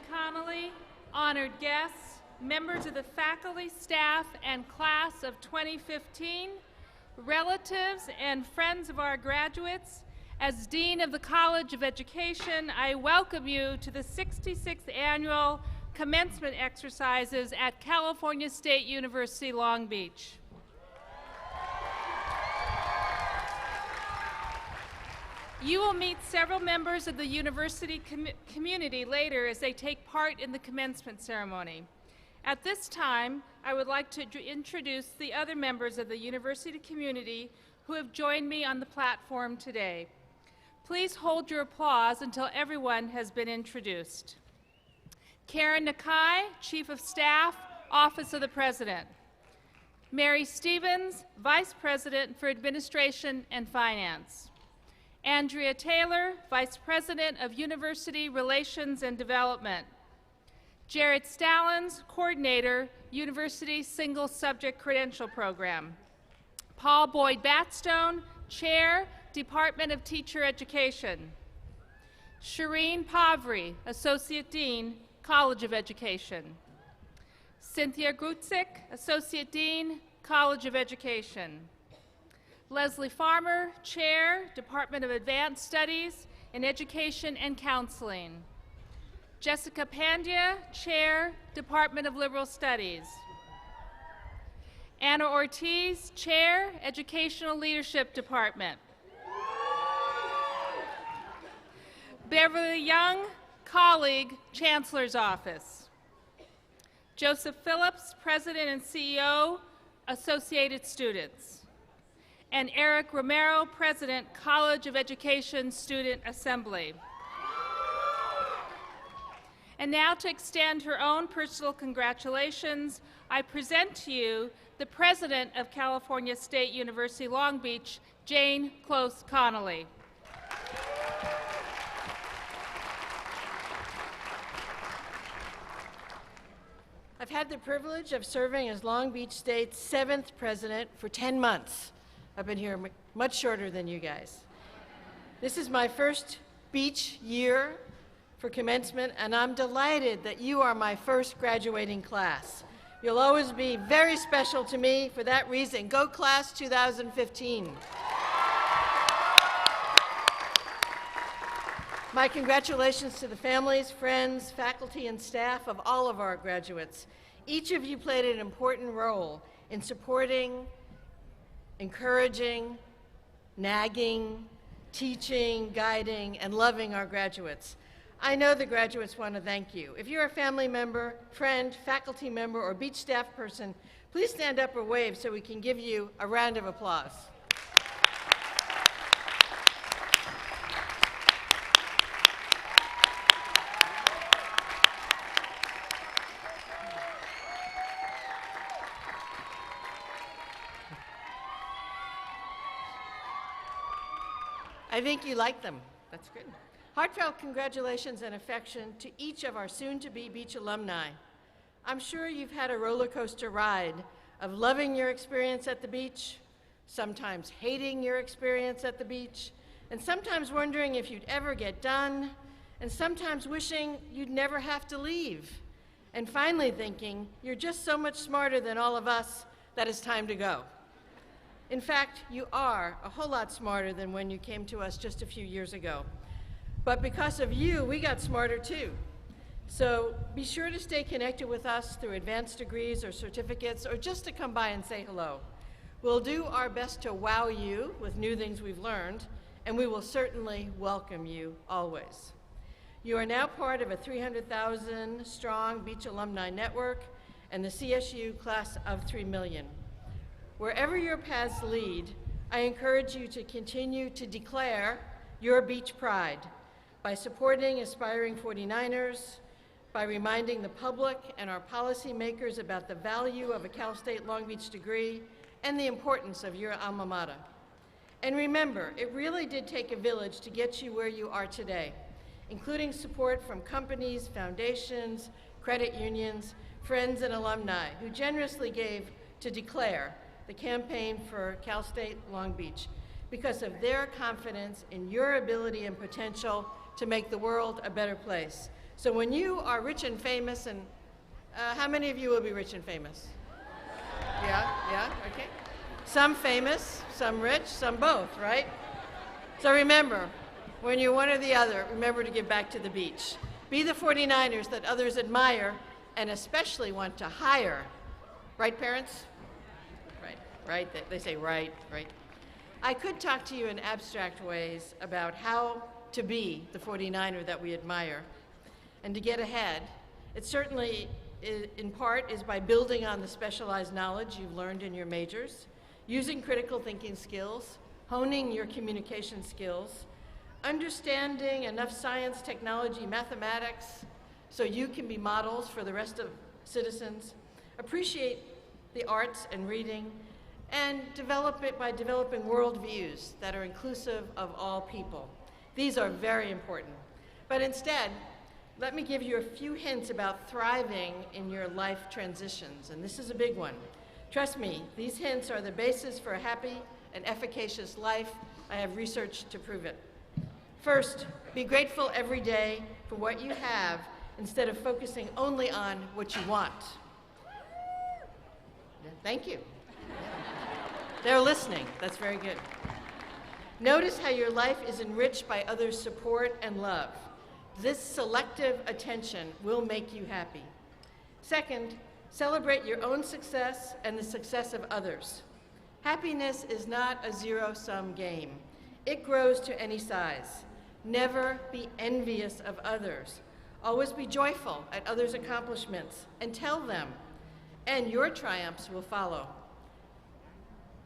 Connolly, honored guests, members of the faculty, staff, and class of 2015, relatives and friends of our graduates, as Dean of the College of Education, I welcome you to the 66th Annual Commencement Exercises at California State University, Long Beach. You will meet several members of the university community later as they take part in the commencement ceremony. At this time, I would like to introduce the other members of the university community who have joined me on the platform today. Please hold your applause until everyone has been introduced. Karen Nakai, Chief of Staff, Office of the President. Mary Stevens, Vice President for Administration and Finance. Andrea Taylor, Vice President of University Relations and Development. Jared Stallings, Coordinator, University Single Subject Credential Program. Paul Boyd Batstone, Chair, Department of Teacher Education. Shireen Pavri, Associate Dean, College of Education. Cynthia Grutzik, Associate Dean, College of Education. Leslie Farmer, Chair, Department of Advanced Studies in Education and Counseling. Jessica Pandya, Chair, Department of Liberal Studies. Anna Ortiz, Chair, Educational Leadership Department. Beverly Young, colleague, Chancellor's Office. Joseph Phillips, President and CEO, Associated Students. And Eric Romero, President, College of Education Student Assembly. And now to extend her own personal congratulations, I present to you the President of California State University, Long Beach, Jane Close Connolly. I've had the privilege of serving as Long Beach State's 7th president for 10 months. I've been here much shorter than you guys. This is my first beach year for commencement, and I'm delighted that you are my first graduating class. You'll always be very special to me for that reason. Go Class 2015. My congratulations to the families, friends, faculty, and staff of all of our graduates. Each of you played an important role in supporting, encouraging, nagging, teaching, guiding, and loving our graduates. I know the graduates want to thank you. If you're a family member, friend, faculty member, or beach staff person, please stand up or wave so we can give you a round of applause. I think you like them. That's good. Heartfelt congratulations and affection to each of our soon-to-be beach alumni. I'm sure you've had a roller coaster ride of loving your experience at the beach, sometimes hating your experience at the beach, and sometimes wondering if you'd ever get done, and sometimes wishing you'd never have to leave, and finally thinking you're just so much smarter than all of us that it's time to go. In fact, you are a whole lot smarter than when you came to us just a few years ago. But because of you, we got smarter too. So be sure to stay connected with us through advanced degrees or certificates, or just to come by and say hello. We'll do our best to wow you with new things we've learned, and we will certainly welcome you always. You are now part of a 300,000 strong Beach Alumni Network and the CSU class of 3 million. Wherever your paths lead, I encourage you to continue to declare your beach pride by supporting aspiring 49ers, by reminding the public and our policymakers about the value of a Cal State Long Beach degree and the importance of your alma mater. And remember, it really did take a village to get you where you are today, including support from companies, foundations, credit unions, friends, and alumni who generously gave to declare the campaign for Cal State Long Beach because of their confidence in your ability and potential to make the world a better place. So when you are rich and famous, and how many of you will be rich and famous? Yeah, okay. Some famous, some rich, some both, right? So remember, when you're one or the other, remember to give back to the beach. Be the 49ers that others admire and especially want to hire. Right, parents? Right. They say right. I could talk to you in abstract ways about how to be the 49er that we admire and to get ahead. It certainly, in part, is by building on the specialized knowledge you've learned in your majors, using critical thinking skills, honing your communication skills, understanding enough science, technology, mathematics, so you can be models for the rest of citizens, appreciate the arts and reading, and develop it by developing worldviews that are inclusive of all people. These are very important. But instead, let me give you a few hints about thriving in your life transitions, and this is a big one. Trust me, these hints are the basis for a happy and efficacious life. I have research to prove it. First, be grateful every day for what you have instead of focusing only on what you want. Thank you. They're listening. That's very good. Notice how your life is enriched by others' support and love. This selective attention will make you happy. Second, celebrate your own success and the success of others. Happiness is not a zero-sum game. It grows to any size. Never be envious of others. Always be joyful at others' accomplishments and tell them, and your triumphs will follow.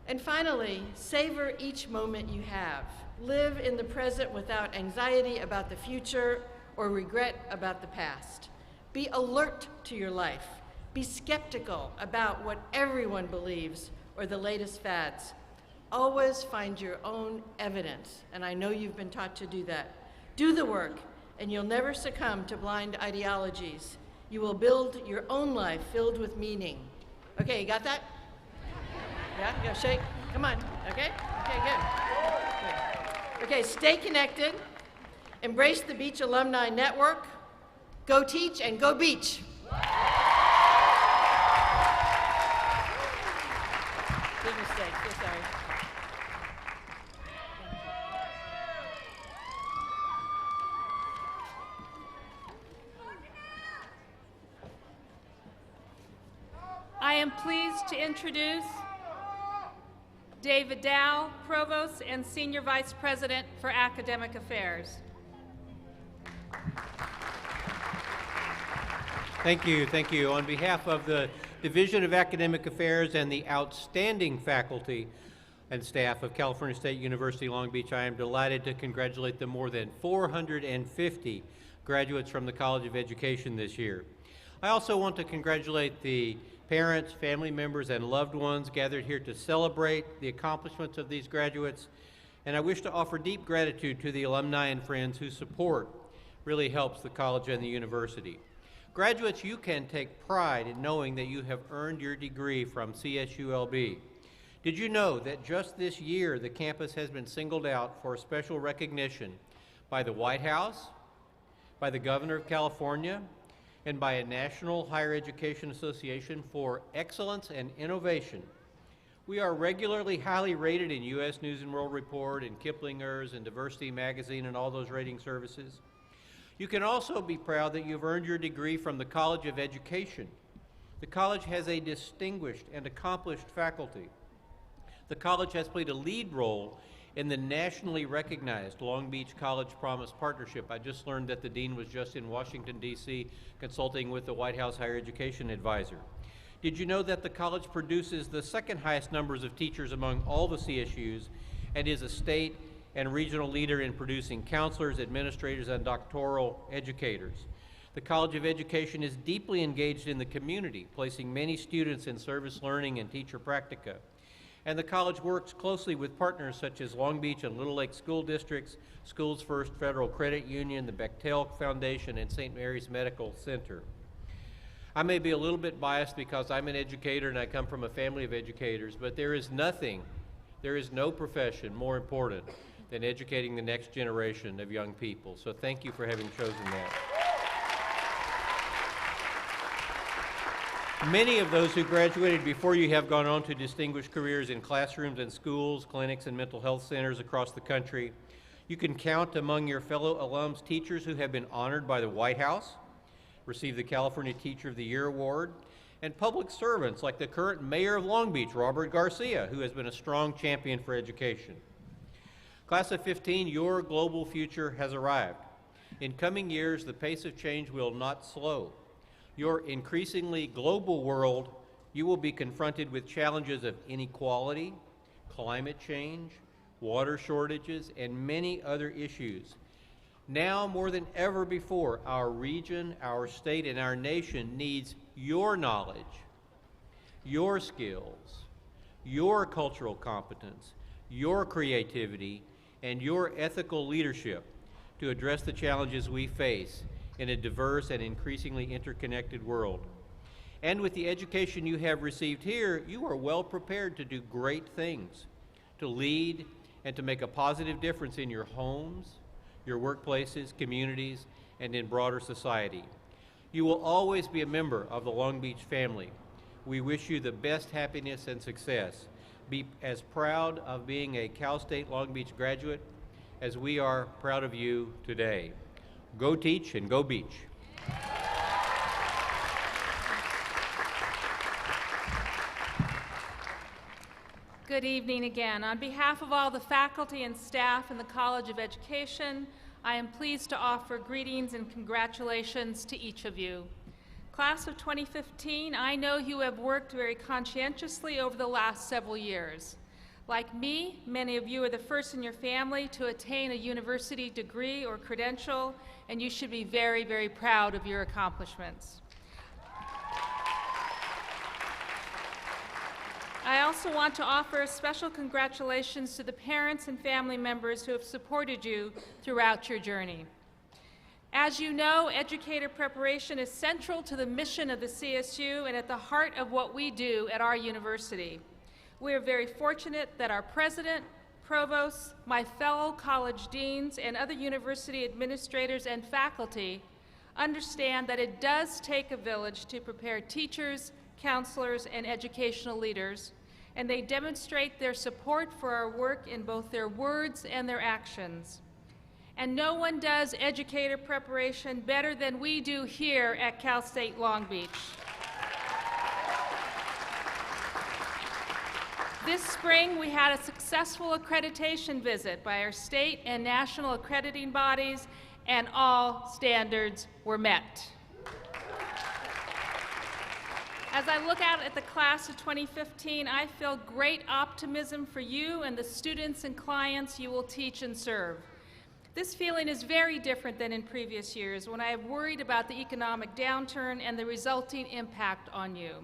And finally, savor each moment you have. Live in the present without anxiety about the future or regret about the past. Be alert to your life. Be skeptical about what everyone believes or the latest fads. Always find your own evidence, and I know you've been taught to do that. Do the work, and you'll never succumb to blind ideologies. You will build your own life filled with meaning. Okay, you got that? Yeah, you gotta shake. Come on, okay? Okay, good. Okay, stay connected. Embrace the Beach Alumni Network. Go teach and go beach. Big mistake, so sorry. I am pleased to introduce David Dow, Provost and Senior Vice President for Academic Affairs. Thank you. On behalf of the Division of Academic Affairs and the outstanding faculty and staff of California State University, Long Beach, I am delighted to congratulate the more than 450 graduates from the College of Education this year. I also want to congratulate the parents, family members, and loved ones gathered here to celebrate the accomplishments of these graduates, and I wish to offer deep gratitude to the alumni and friends whose support really helps the college and the university. Graduates, you can take pride in knowing that you have earned your degree from CSULB. Did you know that just this year the campus has been singled out for special recognition by the White House, by the Governor of California, and by a National Higher Education Association for excellence and innovation? We are regularly highly rated in U.S. News & World Report and Kiplinger's and Diversity Magazine and all those rating services. You can also be proud that you've earned your degree from the College of Education. The college has a distinguished and accomplished faculty. The college has played a lead role in the nationally recognized Long Beach College Promise Partnership. I just learned that the dean was just in Washington, D.C., consulting with the White House Higher Education Advisor. Did you know that the college produces the second highest numbers of teachers among all the CSUs and is a state and regional leader in producing counselors, administrators, and doctoral educators? The College of Education is deeply engaged in the community, placing many students in service learning and teacher practica. And the college works closely with partners such as Long Beach and Little Lake School Districts, Schools First Federal Credit Union, the Bechtel Foundation, and St. Mary's Medical Center. I may be a little bit biased because I'm an educator and I come from a family of educators, but there is no profession more important than educating the next generation of young people. So thank you for having chosen that. Many of those who graduated before you have gone on to distinguished careers in classrooms and schools, clinics, and mental health centers across the country. You can count among your fellow alums teachers who have been honored by the White House, received the California Teacher of the Year Award, and public servants like the current mayor of Long Beach, Robert Garcia, who has been a strong champion for education. Class of 15, your global future has arrived. In coming years, the pace of change will not slow. Your increasingly global world, you will be confronted with challenges of inequality, climate change, water shortages, and many other issues. Now more than ever before, our region, our state, and our nation needs your knowledge, your skills, your cultural competence, your creativity, and your ethical leadership to address the challenges we face in a diverse and increasingly interconnected world. And with the education you have received here, you are well prepared to do great things, to lead and to make a positive difference in your homes, your workplaces, communities, and in broader society. You will always be a member of the Long Beach family. We wish you the best happiness and success. Be as proud of being a Cal State Long Beach graduate as we are proud of you today. Go teach and go Beach. Good evening again. On behalf of all the faculty and staff in the College of Education, I am pleased to offer greetings and congratulations to each of you. Class of 2015, I know you have worked very conscientiously over the last several years. Like me, many of you are the first in your family to attain a university degree or credential, and you should be very, very proud of your accomplishments. I also want to offer a special congratulations to the parents and family members who have supported you throughout your journey. As you know, educator preparation is central to the mission of the CSU and at the heart of what we do at our university. We are very fortunate that our president, provosts, my fellow college deans, and other university administrators and faculty understand that it does take a village to prepare teachers, counselors, and educational leaders, and they demonstrate their support for our work in both their words and their actions. And no one does educator preparation better than we do here at Cal State Long Beach. This spring, we had a successful accreditation visit by our state and national accrediting bodies, and all standards were met. As I look out at the class of 2015, I feel great optimism for you and the students and clients you will teach and serve. This feeling is very different than in previous years when I have worried about the economic downturn and the resulting impact on you.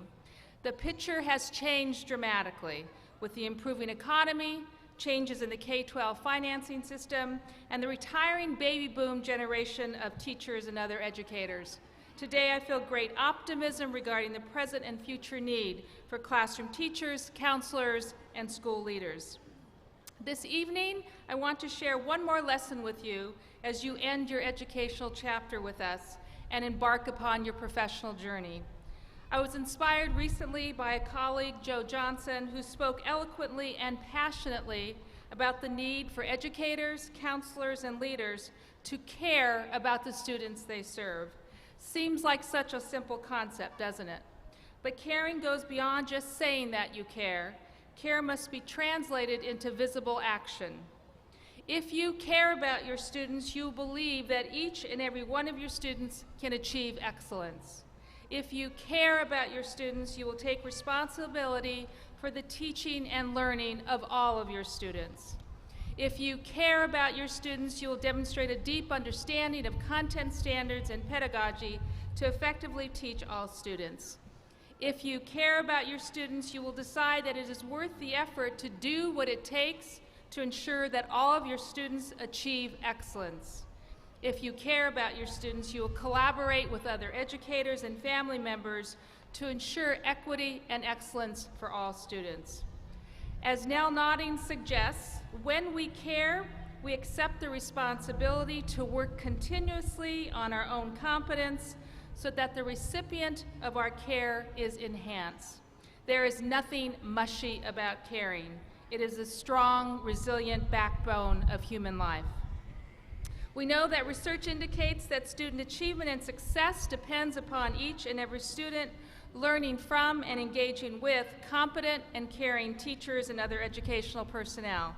The picture has changed dramatically with the improving economy, changes in the K-12 financing system, and the retiring baby boom generation of teachers and other educators. Today, I feel great optimism regarding the present and future need for classroom teachers, counselors, and school leaders. This evening, I want to share one more lesson with you as you end your educational chapter with us and embark upon your professional journey. I was inspired recently by a colleague, Joe Johnson, who spoke eloquently and passionately about the need for educators, counselors, and leaders to care about the students they serve. Seems like such a simple concept, doesn't it? But caring goes beyond just saying that you care. Care must be translated into visible action. If you care about your students, you believe that each and every one of your students can achieve excellence. If you care about your students, you will take responsibility for the teaching and learning of all of your students. If you care about your students, you will demonstrate a deep understanding of content standards and pedagogy to effectively teach all students. If you care about your students, you will decide that it is worth the effort to do what it takes to ensure that all of your students achieve excellence. If you care about your students, you will collaborate with other educators and family members to ensure equity and excellence for all students. As Nell Nodding suggests, when we care, we accept the responsibility to work continuously on our own competence so that the recipient of our care is enhanced. There is nothing mushy about caring. It is a strong, resilient backbone of human life. We know that research indicates that student achievement and success depends upon each and every student learning from and engaging with competent and caring teachers and other educational personnel.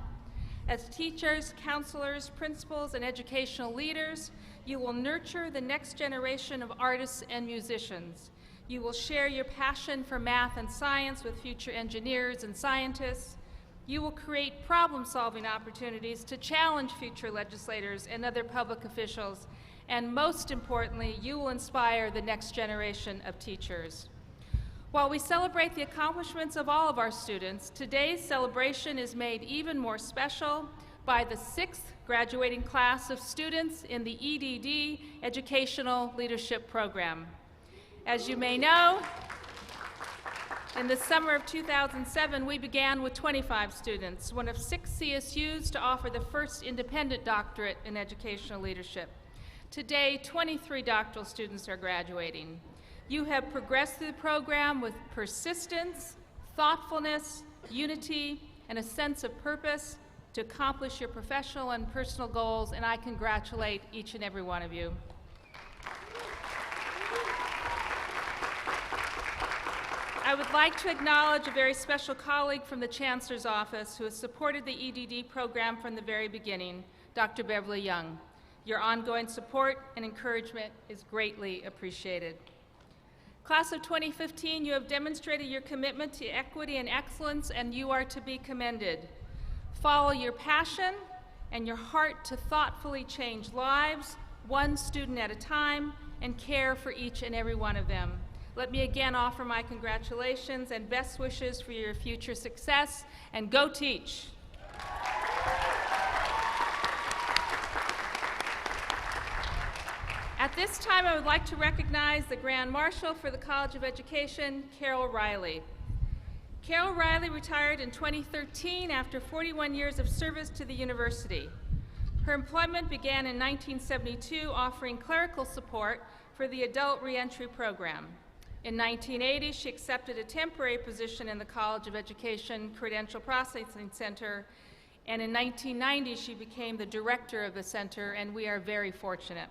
As teachers, counselors, principals, and educational leaders, you will nurture the next generation of artists and musicians. You will share your passion for math and science with future engineers and scientists. You will create problem-solving opportunities to challenge future legislators and other public officials. And most importantly, you will inspire the next generation of teachers. While we celebrate the accomplishments of all of our students, today's celebration is made even more special by the 6th graduating class of students in the EDD Educational Leadership Program. As you may know, in the summer of 2007, we began with 25 students, one of 6 CSUs to offer the first independent doctorate in educational leadership. Today, 23 doctoral students are graduating. You have progressed through the program with persistence, thoughtfulness, unity, and a sense of purpose to accomplish your professional and personal goals, and I congratulate each and every one of you. I would like to acknowledge a very special colleague from the Chancellor's Office who has supported the EDD program from the very beginning, Dr. Beverly Young. Your ongoing support and encouragement is greatly appreciated. Class of 2015, you have demonstrated your commitment to equity and excellence, and you are to be commended. Follow your passion and your heart to thoughtfully change lives, one student at a time, and care for each and every one of them. Let me again offer my congratulations and best wishes for your future success, and go teach. At this time, I would like to recognize the Grand Marshal for the College of Education, Carol Riley. Carol Riley retired in 2013 after 41 years of service to the university. Her employment began in 1972, offering clerical support for the Adult Reentry Program. In 1980, she accepted a temporary position in the College of Education Credential Processing Center, and in 1990, she became the director of the center, and we are very fortunate.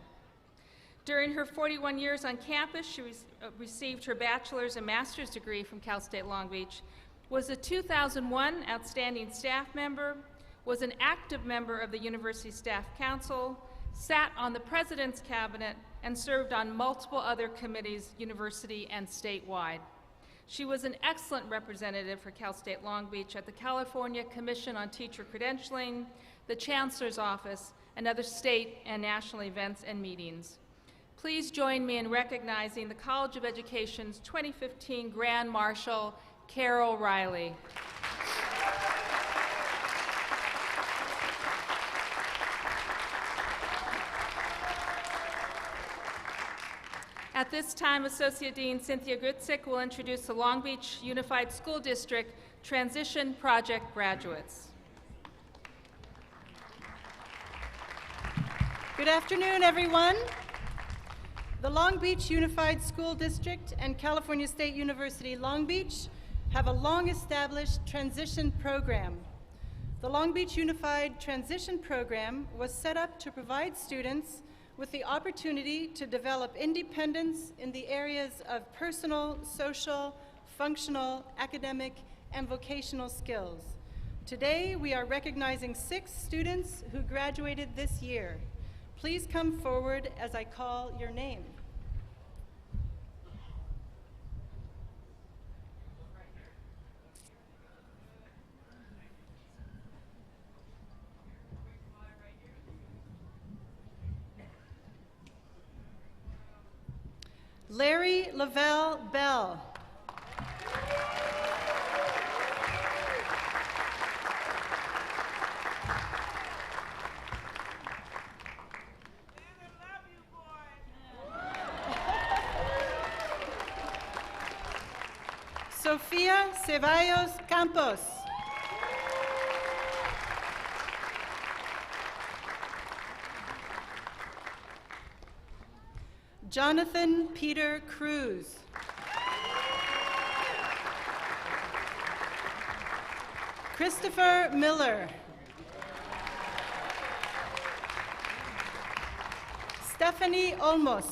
During her 41 years on campus, she received her bachelor's and master's degree from Cal State Long Beach, was a 2001 Outstanding Staff Member, was an active member of the University Staff Council, sat on the President's Cabinet, and served on multiple other committees, university and statewide. She was an excellent representative for Cal State Long Beach at the California Commission on Teacher Credentialing, the Chancellor's Office, and other state and national events and meetings. Please join me in recognizing the College of Education's 2015 Grand Marshal, Carol Riley. At this time, Associate Dean Cynthia Grutzik will introduce the Long Beach Unified School District Transition Project graduates. Good afternoon, everyone. The Long Beach Unified School District and California State University Long Beach have a long-established transition program. The Long Beach Unified Transition Program was set up to provide students with the opportunity to develop independence in the areas of personal, social, functional, academic, and vocational skills. Today, we are recognizing 6 students who graduated this year. Please come forward as I call your name. Larry Lavelle Bell. Sofia Ceballos Campos. Jonathan Peter Cruz. Christopher Miller. Stephanie Olmos.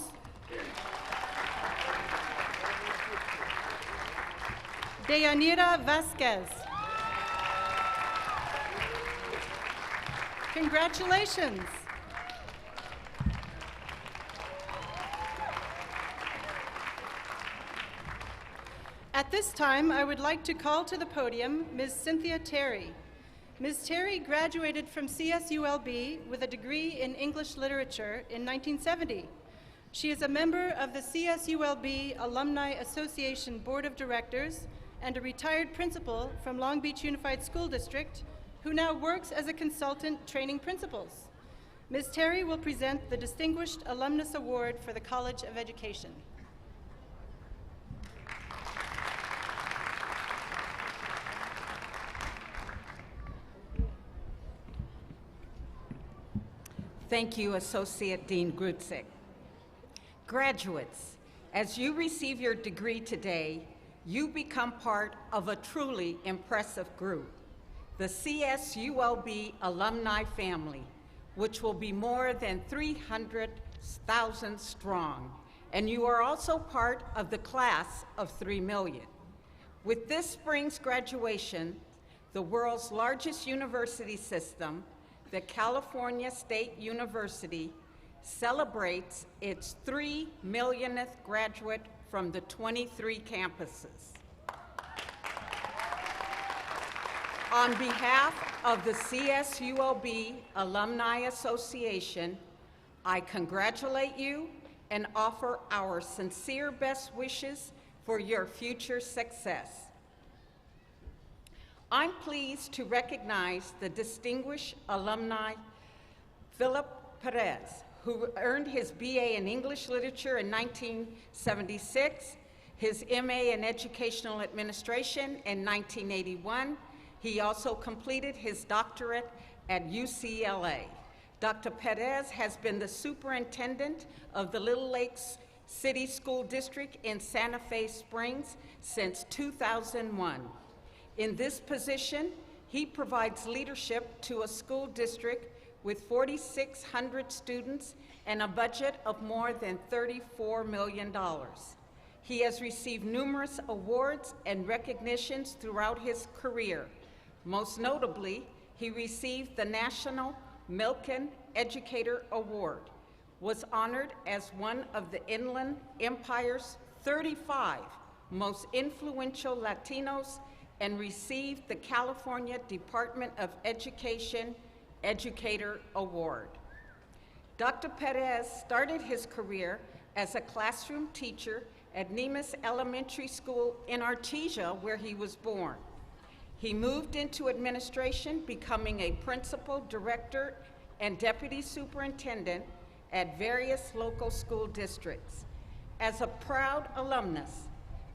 Deyanira Vasquez. Congratulations. At this time, I would like to call to the podium Ms. Cynthia Terry. Ms. Terry graduated from CSULB with a degree in English Literature in 1970. She is a member of the CSULB Alumni Association Board of Directors and a retired principal from Long Beach Unified School District who now works as a consultant training principals. Ms. Terry will present the Distinguished Alumnus Award for the College of Education. Thank you, Associate Dean Grutzik. Graduates, as you receive your degree today, you become part of a truly impressive group, the CSULB alumni family, which will be more than 300,000 strong, and you are also part of the class of 3 million. With this spring's graduation, the world's largest university system, the California State University, celebrates its 3 millionth graduate from the 23 campuses. On behalf of the CSULB Alumni Association, I congratulate you and offer our sincere best wishes for your future success. I'm pleased to recognize the distinguished alumni Philip Perez, who earned his BA in English Literature in 1976, his MA in Educational Administration in 1981. He also completed his doctorate at UCLA. Dr. Perez has been the superintendent of the Little Lakes City School District in Santa Fe Springs since 2001. In this position, he provides leadership to a school district with 4,600 students and a budget of more than $34 million. He has received numerous awards and recognitions throughout his career. Most notably, he received the National Milken Educator Award, was honored as one of the Inland Empire's 35 most influential Latinos, and received the California Department of Education Educator Award. Dr. Perez started his career as a classroom teacher at Nemes Elementary School in Artesia, where he was born. He moved into administration, becoming a principal, director, and deputy superintendent at various local school districts. As a proud alumnus,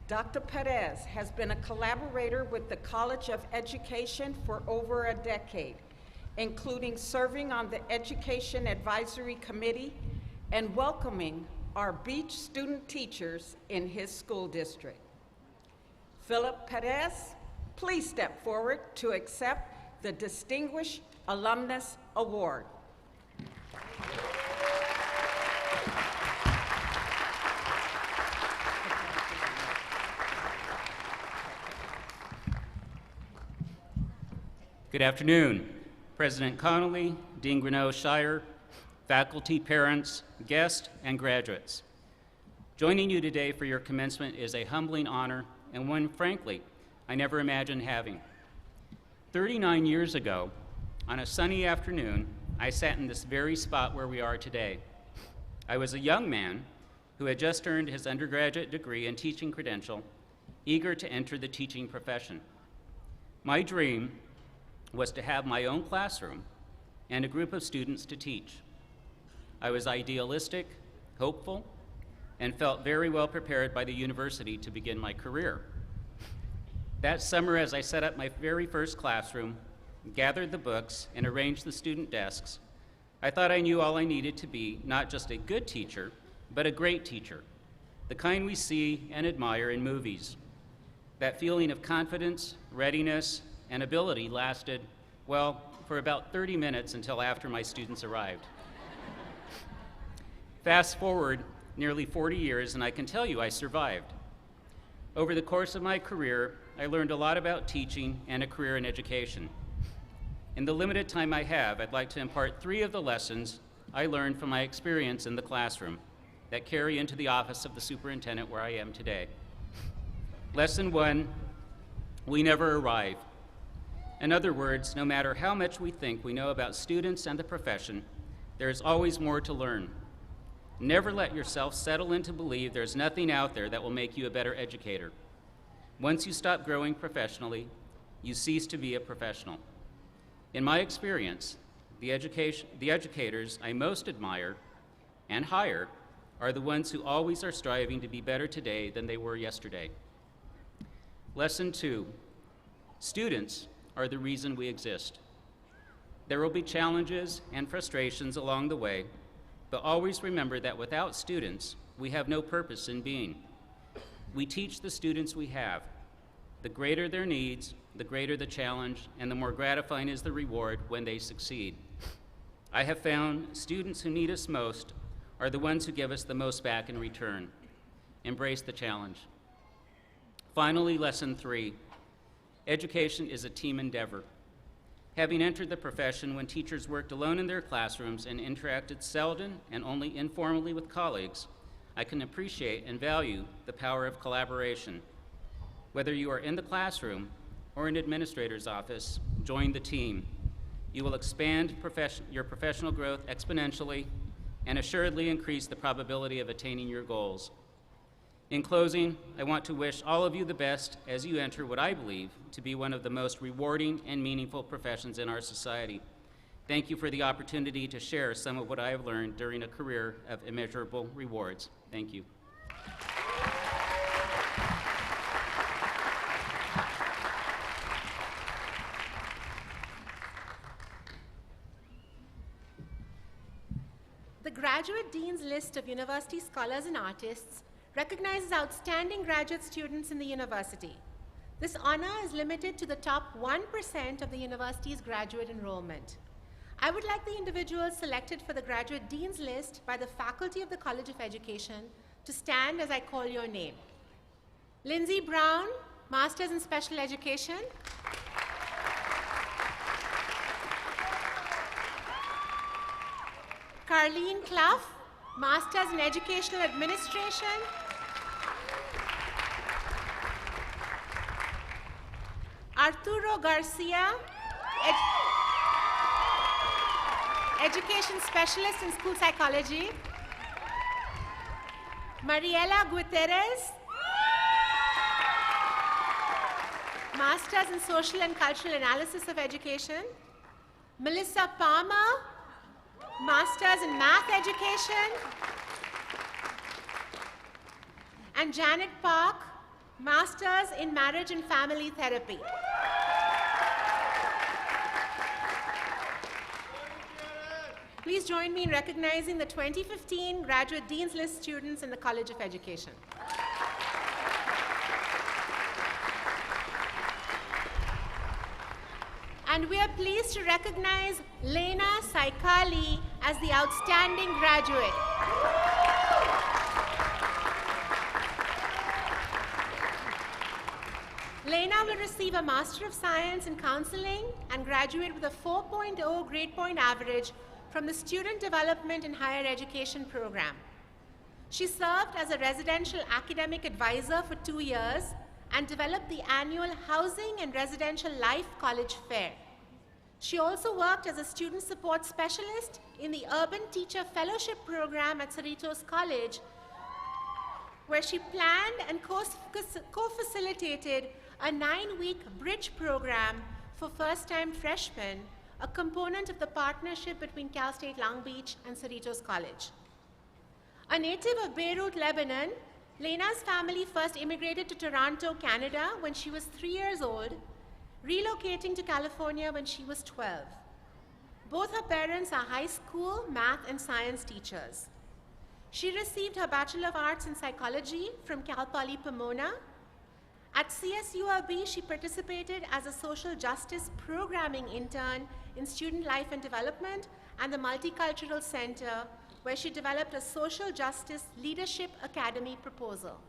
Dr. Perez has been a collaborator with the College of Education for over a decade, including serving on the Education Advisory Committee and welcoming our Beach student teachers in his school district. Philip Perez, please step forward to accept the Distinguished Alumnus Award. Good afternoon, President Connolly, Dean Grinnell Shire, faculty, parents, guests, and graduates. Joining you today for your commencement is a humbling honor and one, frankly, I never imagined having. 39 years ago, on a sunny afternoon, I sat in this very spot where we are today. I was a young man who had just earned his undergraduate degree and teaching credential, eager to enter the teaching profession. My dream was to have my own classroom and a group of students to teach. I was idealistic, hopeful, and felt very well prepared by the university to begin my career. That summer, as I set up my very first classroom, gathered the books, and arranged the student desks, I thought I knew all I needed to be not just a good teacher, but a great teacher, the kind we see and admire in movies. That feeling of confidence, readiness, and ability lasted, well, for about 30 minutes until after my students arrived. Fast forward nearly 40 years, and I can tell you I survived. Over the course of my career, I learned a lot about teaching and a career in education. In the limited time I have, I'd like to impart 3 of the lessons I learned from my experience in the classroom that carry into the office of the superintendent where I am today. Lesson 1, we never arrive. In other words, no matter how much we think we know about students and the profession, there is always more to learn. Never let yourself settle in to believe there's nothing out there that will make you a better educator. Once you stop growing professionally, you cease to be a professional. In my experience, the educators I most admire and hire are the ones who always are striving to be better today than they were yesterday. Lesson 2, students are the reason we exist. There will be challenges and frustrations along the way, but always remember that without students, we have no purpose in being. We teach the students we have. The greater their needs, the greater the challenge, and the more gratifying is the reward when they succeed. I have found students who need us most are the ones who give us the most back in return. Embrace the challenge. Finally, lesson 3, education is a team endeavor. Having entered the profession when teachers worked alone in their classrooms and interacted seldom and only informally with colleagues, I can appreciate and value the power of collaboration. Whether you are in the classroom or an administrator's office, join the team. You will expand your professional growth exponentially and assuredly increase the probability of attaining your goals. In closing, I want to wish all of you the best as you enter what I believe to be one of the most rewarding and meaningful professions in our society. Thank you for the opportunity to share some of what I have learned during a career of immeasurable rewards. Thank you. The Graduate Dean's List of University Scholars and Artists recognizes outstanding graduate students in the university. This honor is limited to the top 1% of the university's graduate enrollment. I would like the individuals selected for the Graduate Dean's List by the faculty of the College of Education to stand as I call your name. Lindsay Brown, Masters in Special Education. Carleen Clough, Masters in Educational Administration. Arturo Garcia, Education Specialist in School Psychology. Mariela Guterres, Masters in Social and Cultural Analysis of Education. Melissa Palmer, Masters in Math Education. And Janet Park, Masters in Marriage and Family Therapy. Please join me in recognizing the 2015 Graduate Dean's List students in the College of Education. And we are pleased to recognize Lena Saikali as the outstanding graduate. Lena will receive a Master of Science in Counseling and graduate with a 4.0 grade point average from the Student Development in Higher Education program. She served as a residential academic advisor for 2 years and developed the annual Housing and Residential Life College Fair. She also worked as a student support specialist in the Urban Teacher Fellowship program at Cerritos College, where she planned and co-facilitated a 9-week bridge program for first-time freshmen, a component of the partnership between Cal State Long Beach and Cerritos College. A native of Beirut, Lebanon, Lena's family first immigrated to Toronto, Canada when she was 3 years old, relocating to California when she was 12. Both her parents are high school math and science teachers. She received her Bachelor of Arts in Psychology from Cal Poly Pomona. At CSULB, she participated as a social justice programming intern in Student Life and Development and the Multicultural Center, where she developed a social justice leadership academy proposal.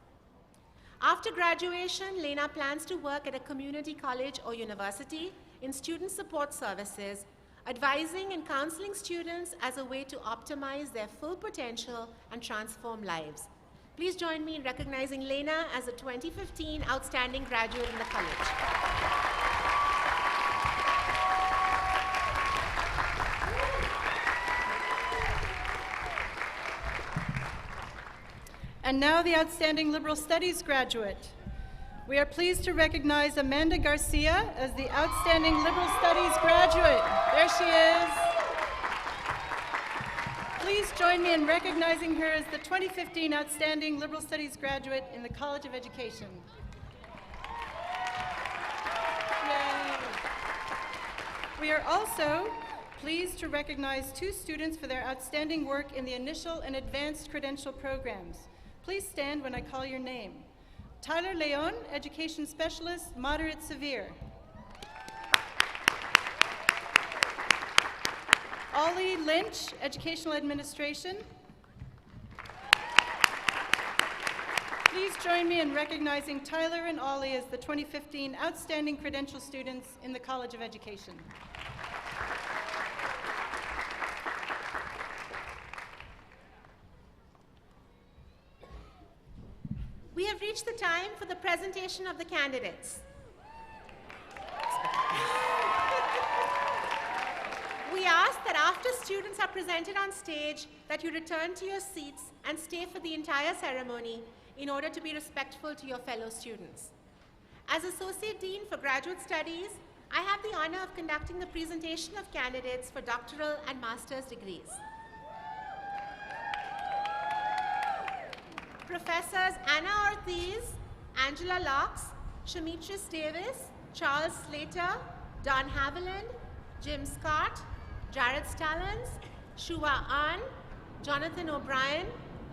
After graduation, Lena plans to work at a community college or university in student support services, advising and counseling students as a way to optimize their full potential and transform lives. Please join me in recognizing Lena as a 2015 Outstanding Graduate in the college. And now the Outstanding Liberal Studies graduate. We are pleased to recognize Amanda Garcia as the Outstanding Liberal Studies graduate. There she is. Please join me in recognizing her as the 2015 Outstanding Liberal Studies graduate in the College of Education. Yay. We are also pleased to recognize 2 students for their outstanding work in the initial and advanced credential programs. Please stand when I call your name. Tyler Leon, Education Specialist, Moderate Severe. Ollie Lynch, Educational Administration. Please join me in recognizing Tyler and Ollie as the 2015 Outstanding Credential Students in the College of Education. We have reached the time for the presentation of the candidates. We ask that after students are presented on stage, that you return to your seats and stay for the entire ceremony in order to be respectful to your fellow students. As Associate Dean for Graduate Studies, I have the honor of conducting the presentation of candidates for doctoral and master's degrees. Professors Anna Ortiz, Angela Locks, Shamitris Davis, Charles Slater, Don Haviland, Jim Scott, Jared Stallings, Shua An, Jonathan O'Brien,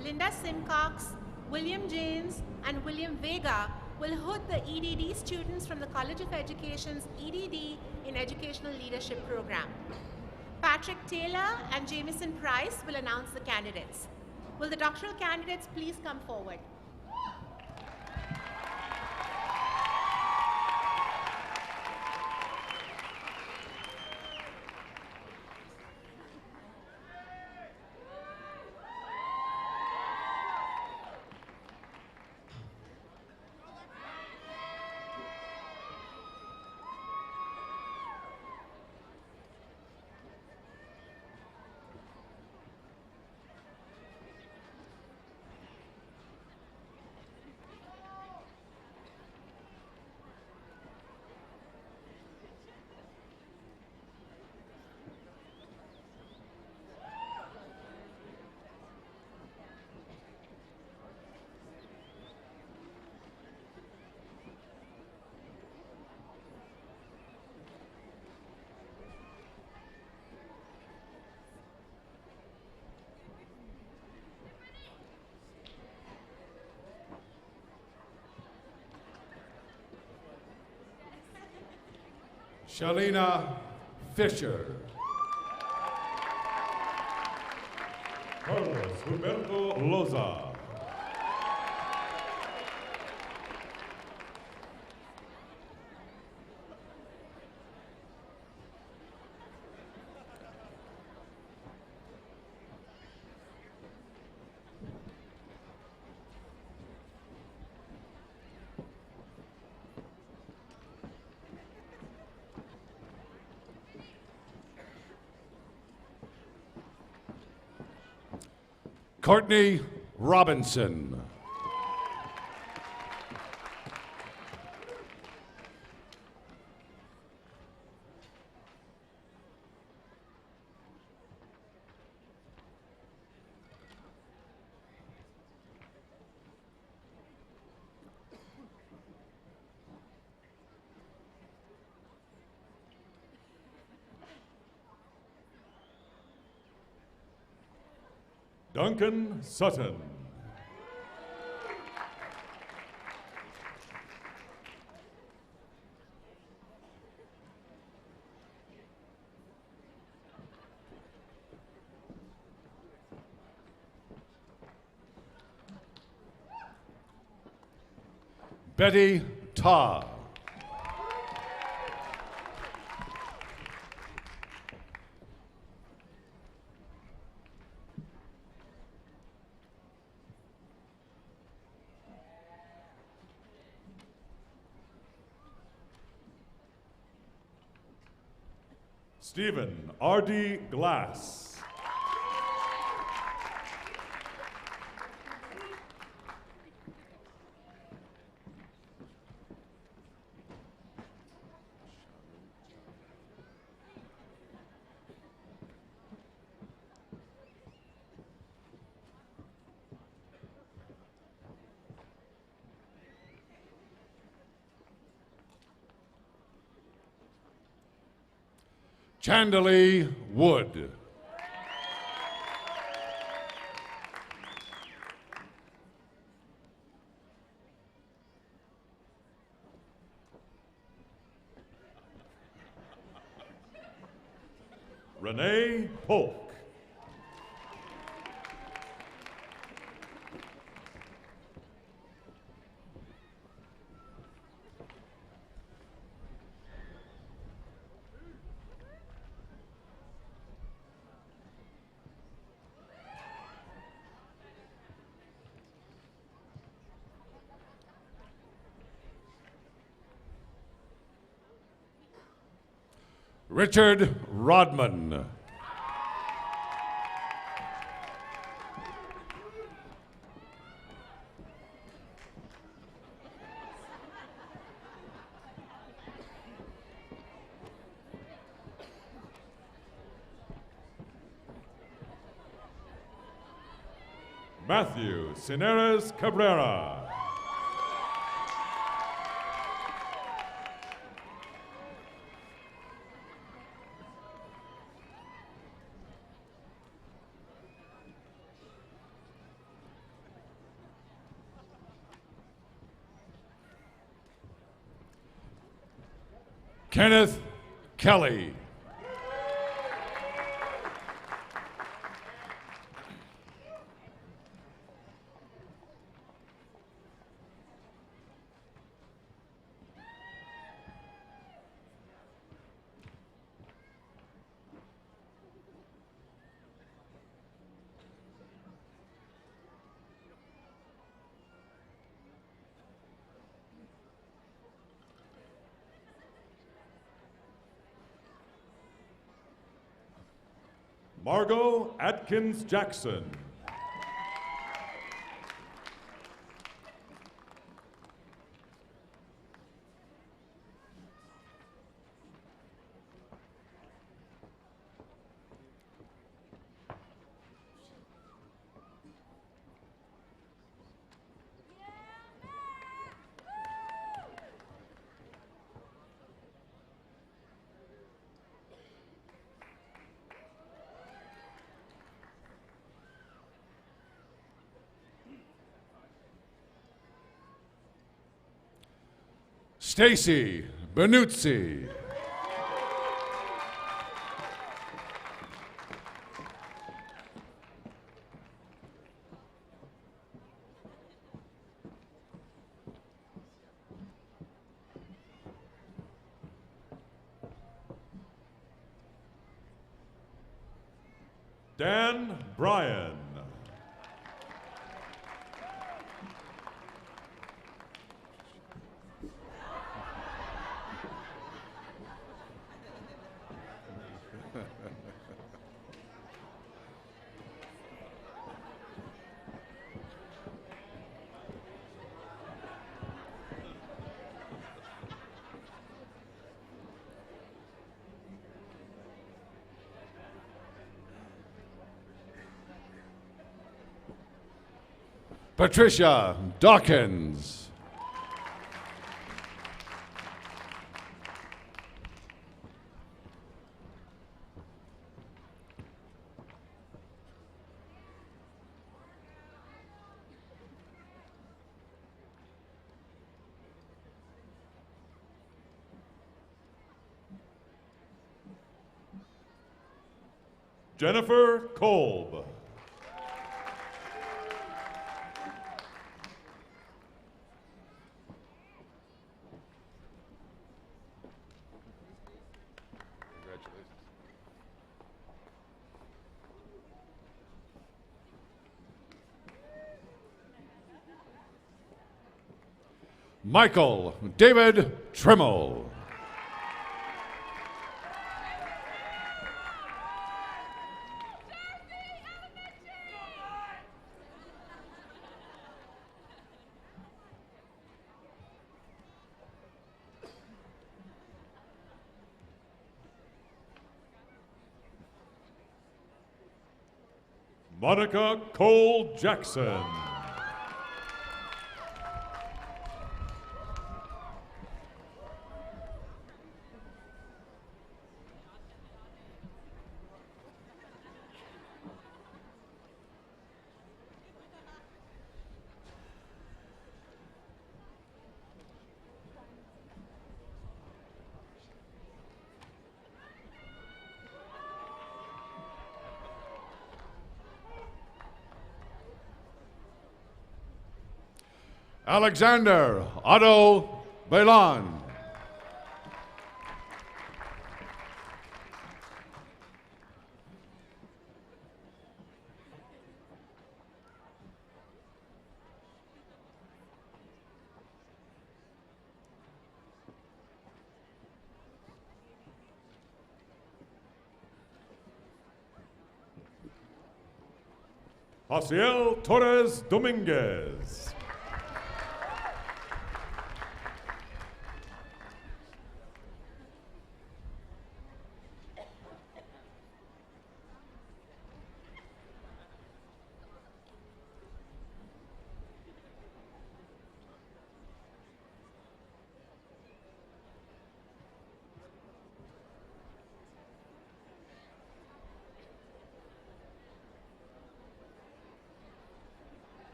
Linda Simcox, William James, and William Vega will hood the EDD students from the College of Education's EDD in Educational Leadership Program. Patrick Taylor and Jamison Price will announce the candidates. Will the doctoral candidates please come forward? Shalina Fisher. Carlos Humberto Loza. Courtney Robinson. Duncan Sutton. Betty Ta. Stephen R.D. Glass. Chandalee Wood. Renee Polk. Richard Rodman. Matthew Cineres Cabrera. Kenneth Kelly. Margot Atkins Jackson. Stacy Benuzzi. Dan Bryan. Patricia Dawkins. Jennifer Kolb. Michael David Trimmel. Monica Cole Jackson. Alexander Otto Bailon. Jaciel Torres Dominguez.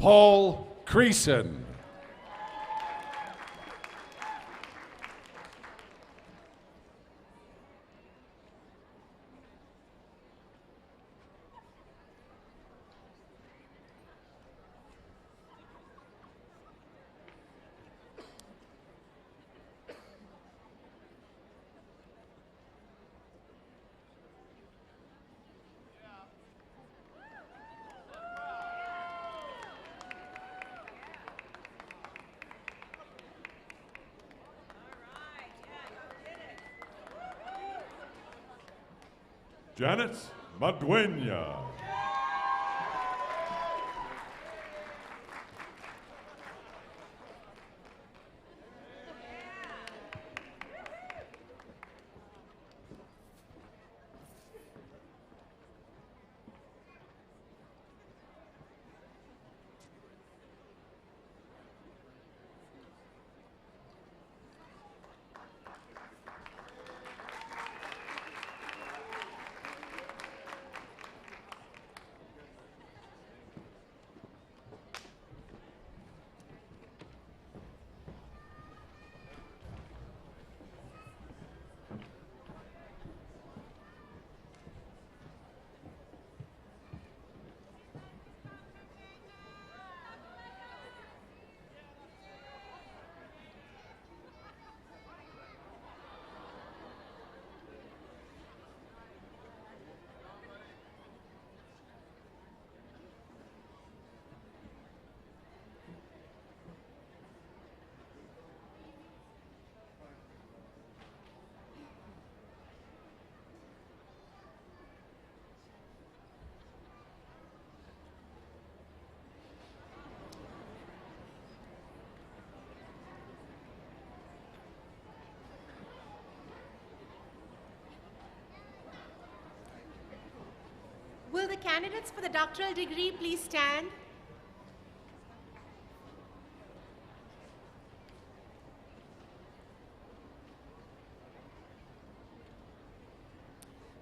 Paul Creason. Janet Madueña. Will the candidates for the doctoral degree please stand?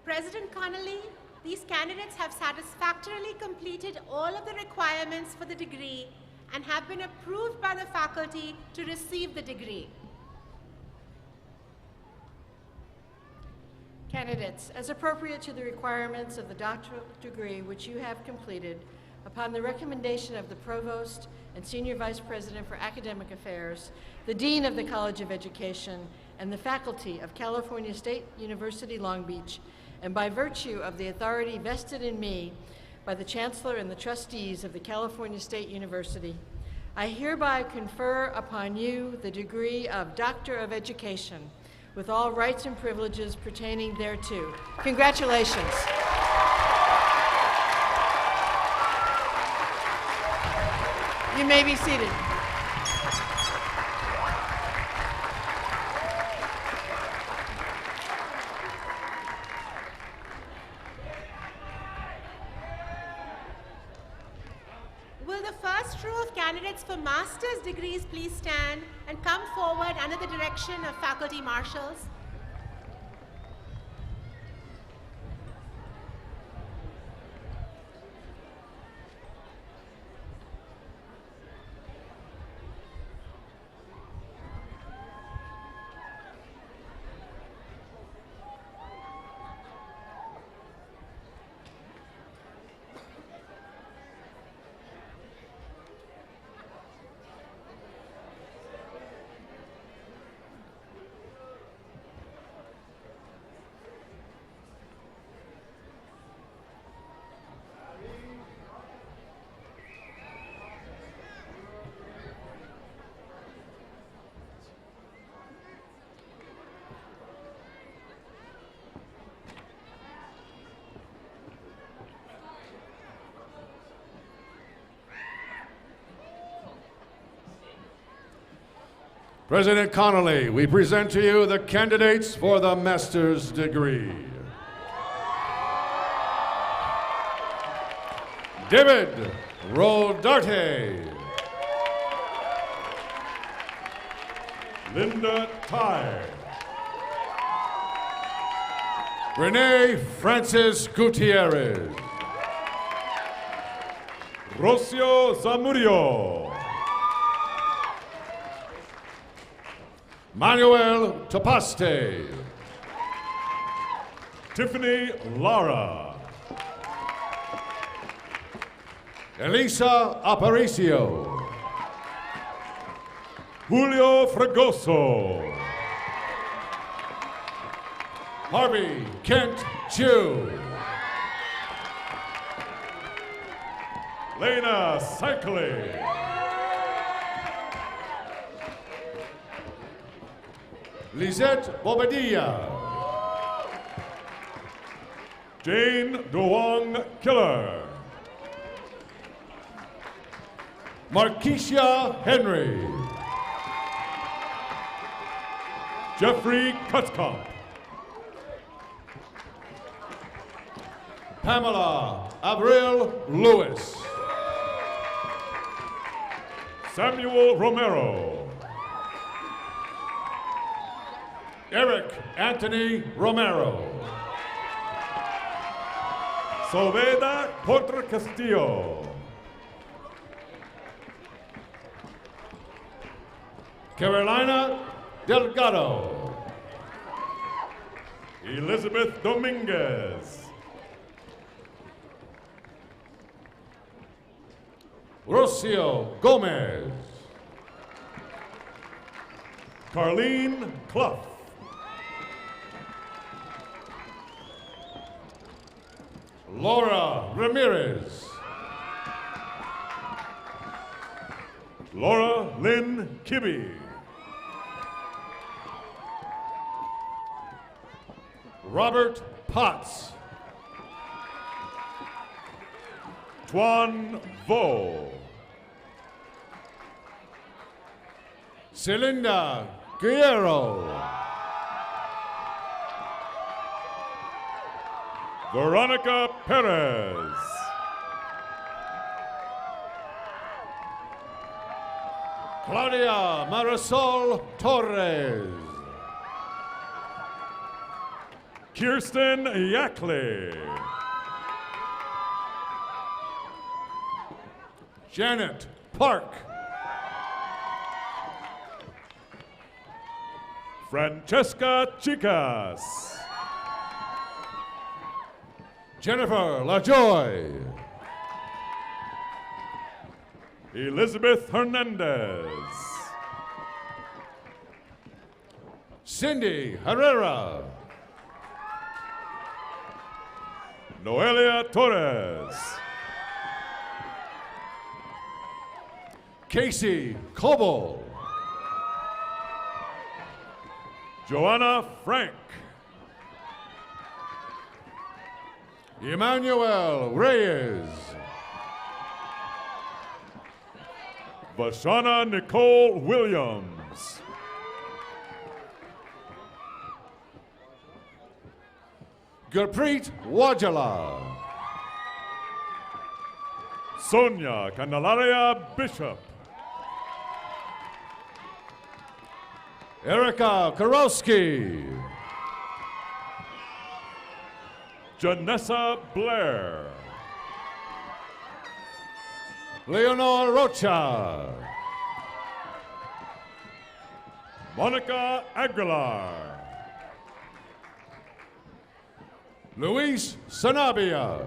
President Connolly, these candidates have satisfactorily completed all of the requirements for the degree and have been approved by the faculty to receive the degree. Candidates, as appropriate to the requirements of the doctoral degree which you have completed, upon the recommendation of the Provost and Senior Vice President for Academic Affairs, the Dean of the College of Education, and the faculty of California State University Long Beach, and by virtue of the authority vested in me by the Chancellor and the trustees of the California State University, I hereby confer upon you the degree of Doctor of Education with all rights and privileges pertaining thereto. Congratulations. You may be seated. Will the first row of candidates for master's degrees please stand and come forward under the direction of faculty marshals? President Connolly, we present to you the candidates for the master's degree. David Rodarte. Linda Ty. Renee Francis Gutierrez. Rocio Zamudio. Manuel Topaste. Tiffany Lara. Elisa Aparicio. Julio Fragoso. Harvey Kent Chu. Lena Cycling. Lisette Bobadilla. Jane DeWong Killer. Markeisha Henry. Jeffrey Kutzkamp. Pamela Avril Lewis. Samuel Romero. Eric Anthony Romero. Soveda Porter Castillo. Carolina Delgado. Elizabeth Dominguez. Rocio Gomez. Carlene Clough. Laura Ramirez. Laura Lynn Kibbe. Robert Potts. Tuan Vo. Celinda Guerrero. Veronica Perez. Claudia Marisol Torres. Kirsten Yackley. Janet Park. Francesca Chicas. Jennifer LaJoy. Elizabeth Hernandez. Cindy Herrera. Noelia Torres. Casey Coble. Joanna Frank. Emmanuel Reyes. Vashana Nicole Williams. Gurpreet Wajala. Sonia Candelaria Bishop. Erica Karowski. Janessa Blair. Leonor Rocha. Monica Aguilar. Luis Sanabia.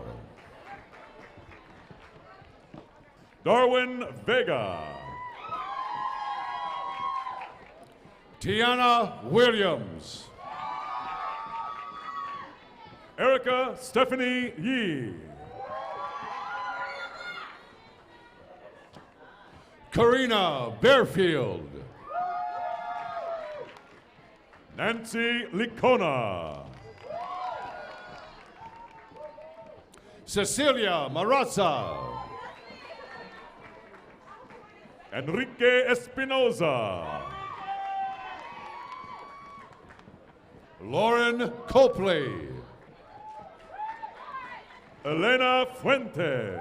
Darwin Vega. Tiana Williams. Erica Stephanie Yee. Karina Bearfield. Nancy Licona. Cecilia Marazza. Enrique Espinoza. Lauren Copley. Elena Fuentes.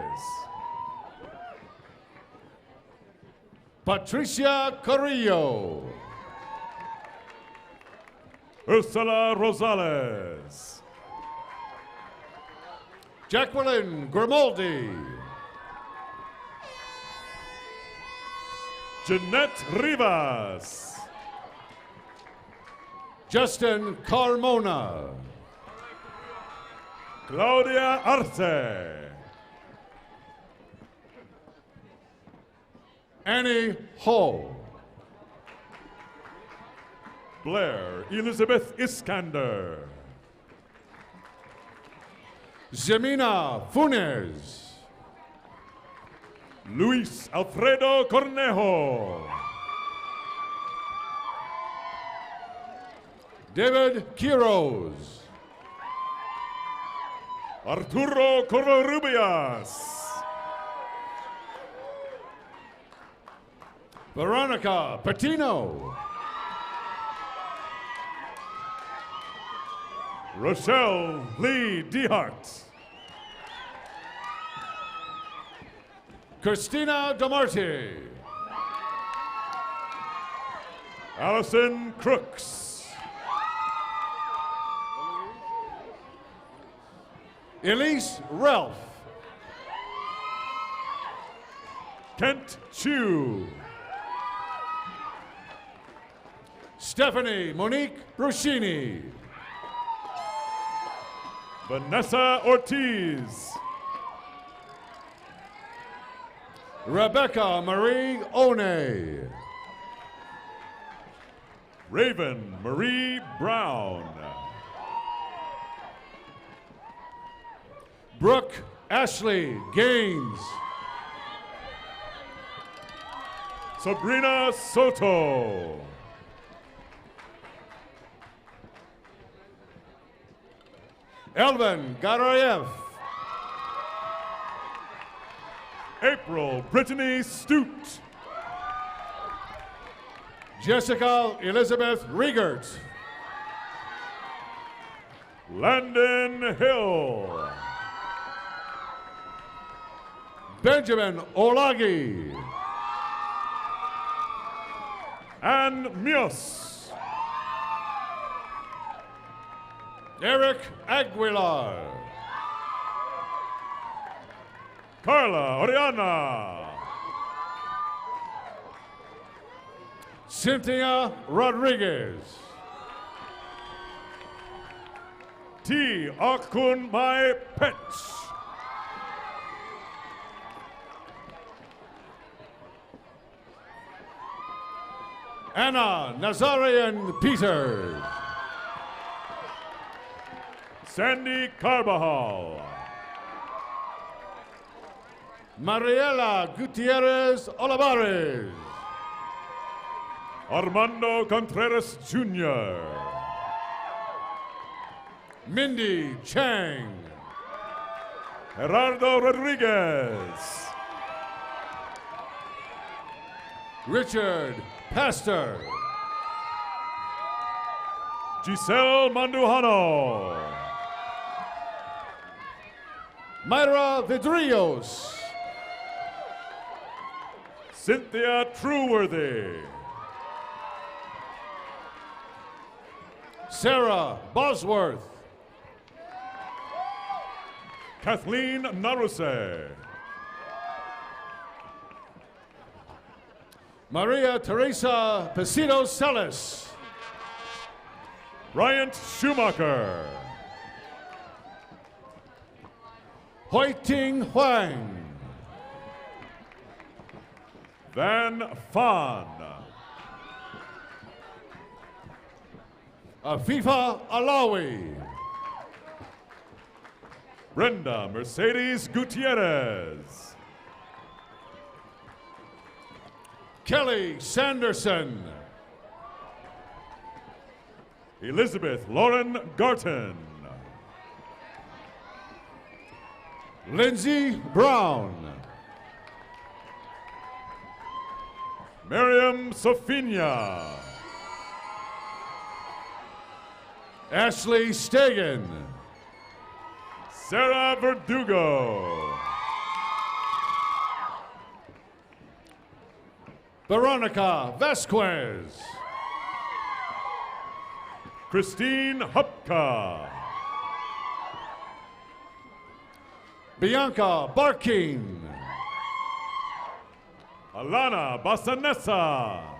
Patricia Carrillo. Ursula Rosales. Jacqueline Grimaldi. Jeanette Rivas. Justin Carmona. Claudia Arce. Annie Ho. Blair Elizabeth Iskander. Zemina Funes. Luis Alfredo Cornejo. David Quiroz. Arturo Corrubias. Veronica Patino. Rochelle Lee Dehart. Christina Damarty. Allison Crooks. Elise Ralph. Kent Chu. Stephanie Monique Bruscini. Vanessa Ortiz. Rebecca Marie One. Raven Marie Brown. Brooke Ashley Gaines. Sabrina Soto. Elvin Garayev. April Brittany Stute. Jessica Elizabeth Riegert. Landon Hill. Benjamin Olagi. Ann Mios. Eric Aguilar. Carla Oriana. Cynthia Rodriguez. T. Akun Mai Pets. Anna Nazarian Peters. Sandy Carbajal. Mariela Gutierrez Olivares. Armando Contreras Jr. Mindy Chang. Gerardo Rodriguez. Richard Pastor. Giselle Mandujano. Myra Vidrios. Cynthia Trueworthy. Sarah Bosworth. Kathleen Naruse. Maria Teresa Pesido Celis. Bryant Schumacher. Hoiting Huang. Van Fan. Afifa Alawi. Brenda Mercedes Gutierrez. Kelly Sanderson. Elizabeth Lauren Garton. Lindsay Brown. Miriam Sofinia. Ashley Stegan. Sarah Verdugo. Veronica Vasquez. Christine Hupka. Bianca Barkin. Alana Basanessa.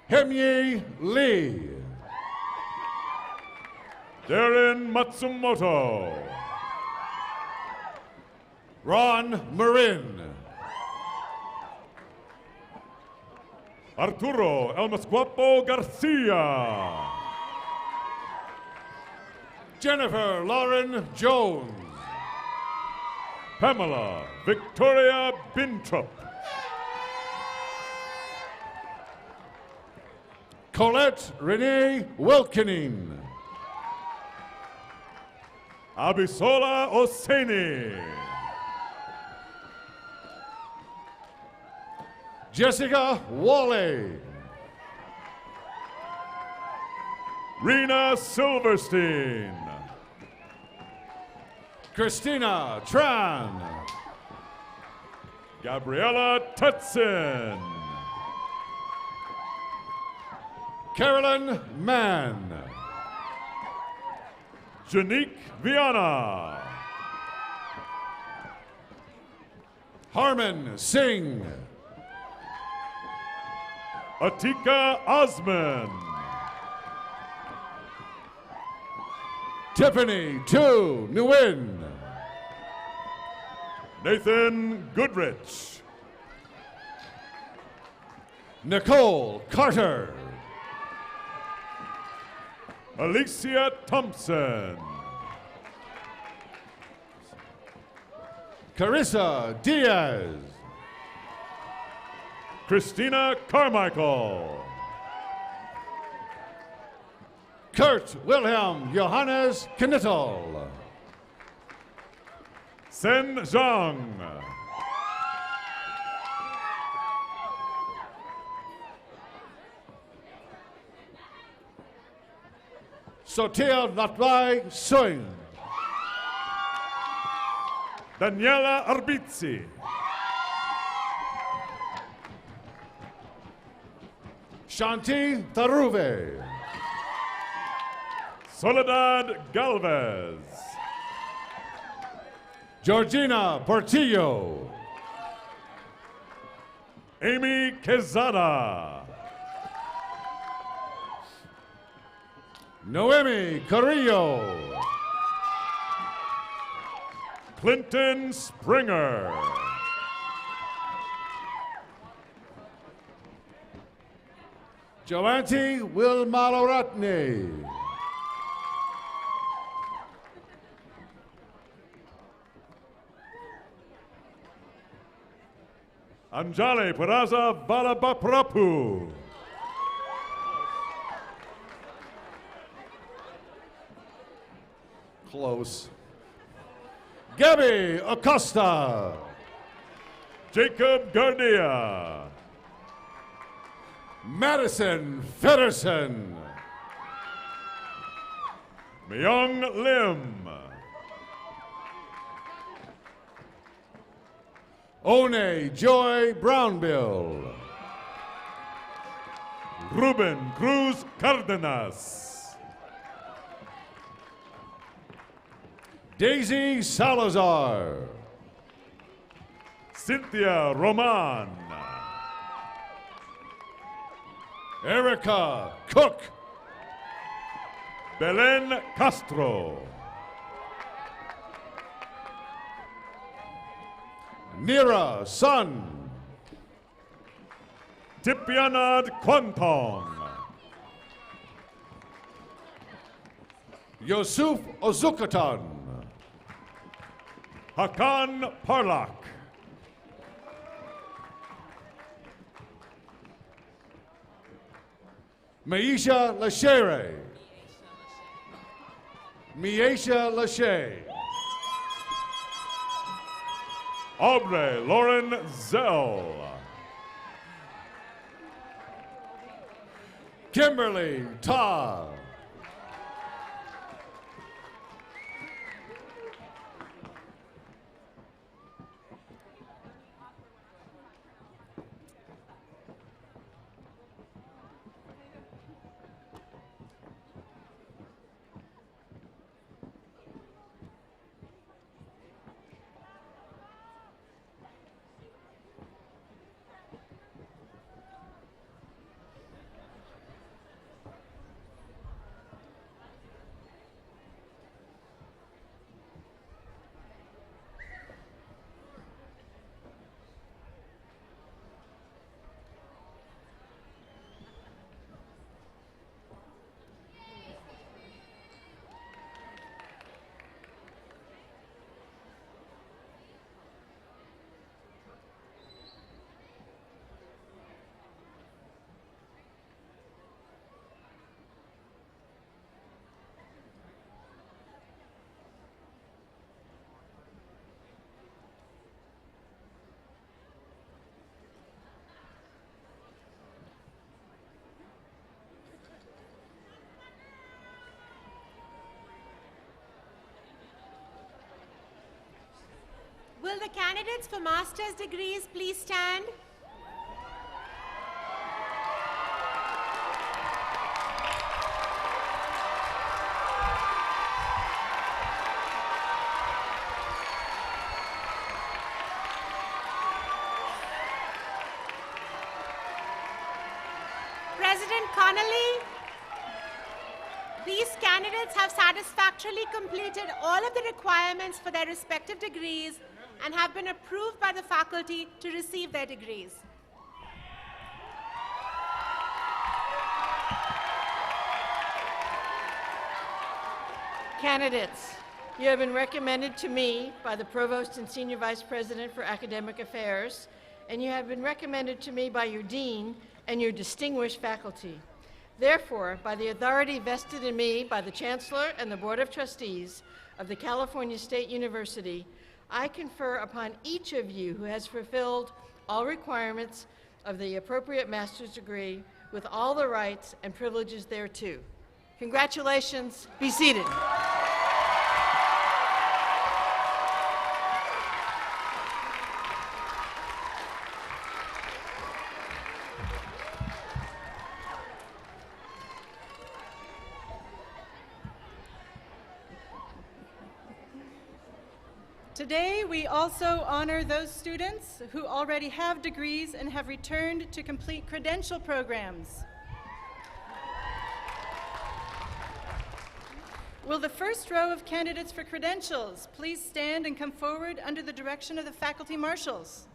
Hemye Lee. Darren Matsumoto. Ron Marin. Arturo El Masguapo Garcia. Jennifer Lauren Jones. Pamela Victoria Bintrup. Colette Renee Wilkening. Abisola Oseni. Jessica Wally. Rena Silverstein. Christina Tran. Gabriella Tutson. Carolyn Mann. Janique Viana. Harmon Singh. Atika Osman. Tiffany Tu Nguyen. Nathan Goodrich. Nicole Carter. Alicia Thompson. Carissa Diaz. Christina Carmichael. Kurt Wilhelm Johannes Knittel. Sen Zhang. Sotil Natvai Singh. Daniela Arbizzi. Shanti Taruve. Soledad Galvez. Georgina Portillo. Amy Quezada. Noemi Carrillo. Clinton Springer. Joanti Wilmaloratne. Anjali Peraza Balabaprapu. Close. Gabby Acosta. Jacob Garnia. Madison Fedderson. Myung Lim. One Joy Brownbill. Ruben Cruz Cardenas. Daisy Salazar. Cynthia Roman. Erica Cook. Belen Castro. Nira Sun. Tipianad Kwantong. Yusuf Ozukatan. Hakan Parlak. Maisha Lachere. Miesha Lachey. Aubrey Lauren Zell. Kimberly Ta. Will the candidates for master's degrees please stand? President Connolly, these candidates have satisfactorily completed all of the requirements for their respective degrees and have been approved by the faculty to receive their degrees. Candidates, you have been recommended to me by the Provost and Senior Vice President for Academic Affairs, and you have been recommended to me by your Dean and your distinguished faculty. Therefore, by the authority vested in me by the Chancellor and the Board of Trustees of the California State University, I confer upon each of you who has fulfilled all requirements of the appropriate master's degree with all the rights and privileges thereto. Congratulations. Be seated. Today, we also honor those students who already have degrees and have returned to complete credential programs. Will the first row of candidates for credentials please stand and come forward under the direction of the faculty marshals?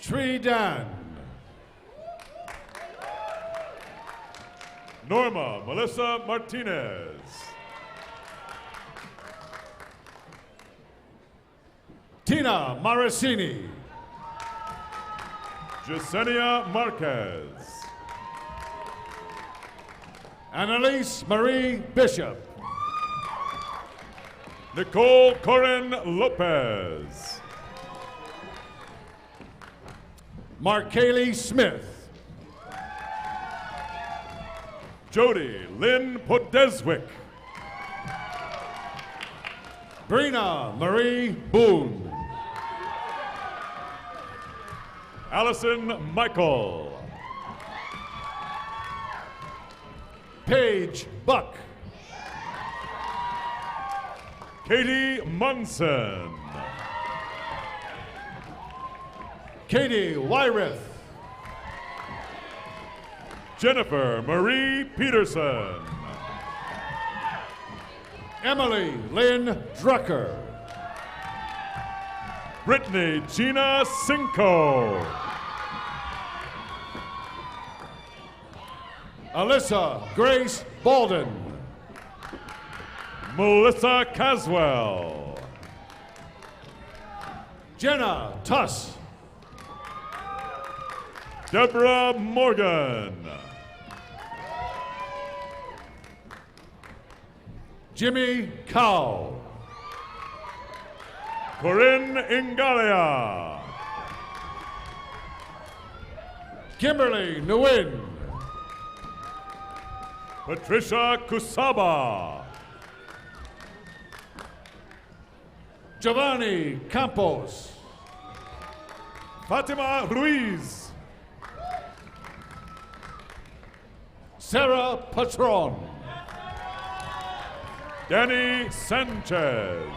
Tree Dan. Norma Melissa Martinez. Tina Marasini. Jasenia Marquez. Annalise Marie Bishop. Nicole Corin Lopez. Markaylee Smith. Jody Lynn Podeswick. Brina Marie Boone. Allison Michael. Paige Buck. Katie Munson. Katie Wyrith. Jennifer Marie Peterson. Emily Lynn Drucker. Brittany Gina Cinco. Alyssa Grace Balden. Melissa Caswell. Jenna Tuss. Deborah Morgan. Jimmy Cow. Corinne Ingalia. Kimberly Nguyen. Patricia Kusaba. Giovanni Campos. Fatima Ruiz. Sarah Patron. Danny Sanchez.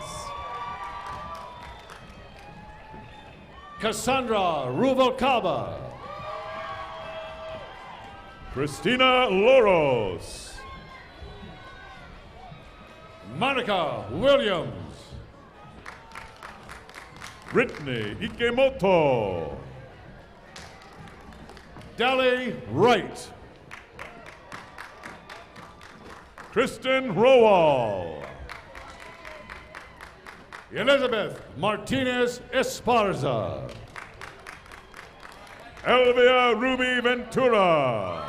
Cassandra Ruvalcaba. Christina Loros. Monica Williams. Brittany Ikemoto. Dally Wright. Kristen Rowell. Elizabeth Martinez Esparza. Elvia Ruby Ventura.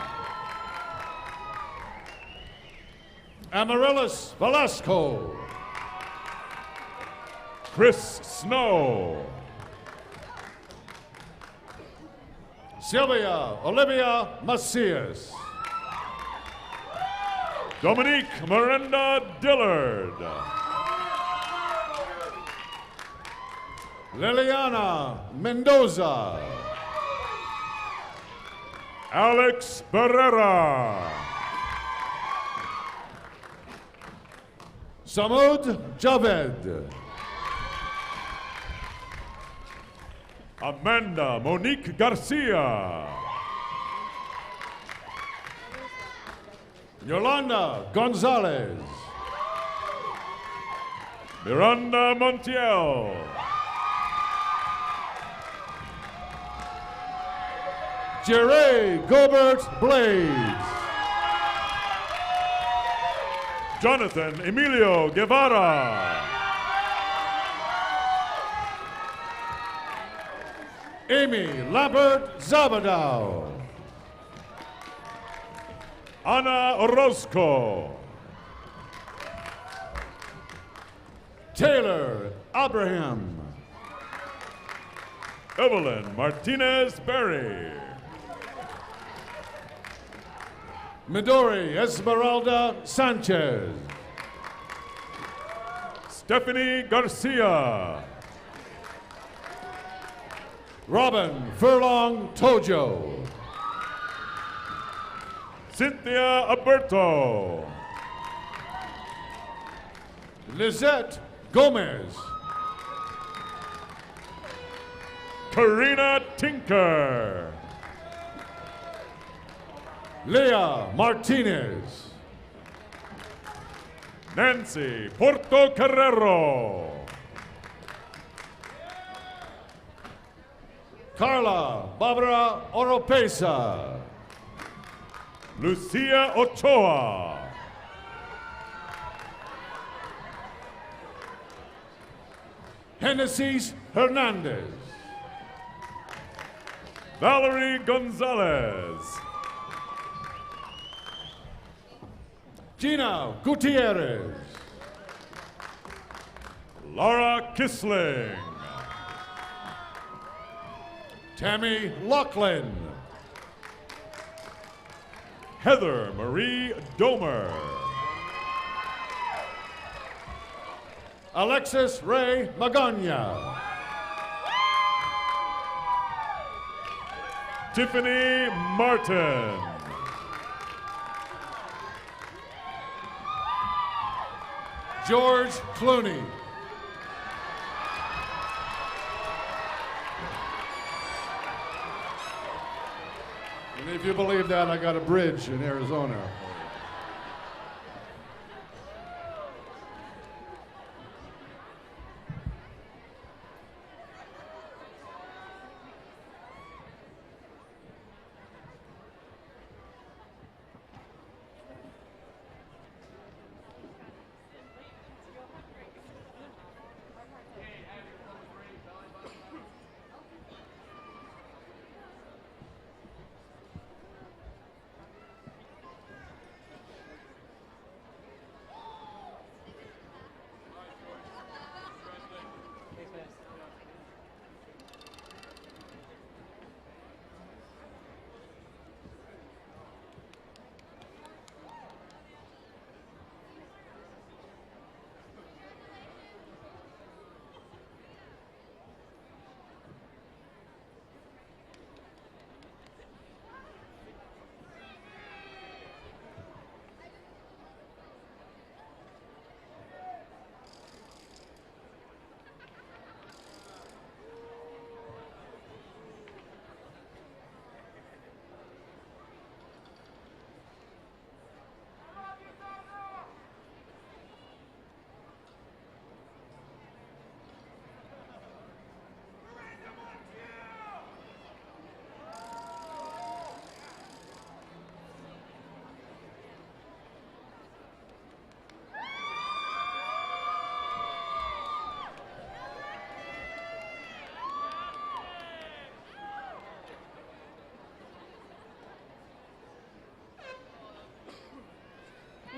Amaryllis Velasco. Chris Snow. Sylvia Olivia Macias. Dominique Miranda Dillard. Liliana Mendoza. Alex Barrera. Samud Javed. Amanda Monique Garcia. Yolanda Gonzalez. Miranda Montiel. Jerry Gobert Blades. Jonathan Emilio Guevara. Amy Lambert Zabadao. Ana Orozco. Taylor Abraham. Evelyn Martinez Berry. Midori Esmeralda Sanchez. Stephanie Garcia. Robin Furlong Tojo. Cynthia Alberto. Lizette Gomez. Karina Tinker. Leah Martinez. Nancy Porto Carrero. Carla Barbara Oropesa. Lucia Ochoa. Genesis Hernandez. Valerie Gonzalez. Gina Gutierrez. Laura Kisling. Tammy Laughlin. Heather Marie Domer. Alexis Ray Magana. Tiffany Martin. George Clooney. And if you believe that, I got a bridge in Arizona.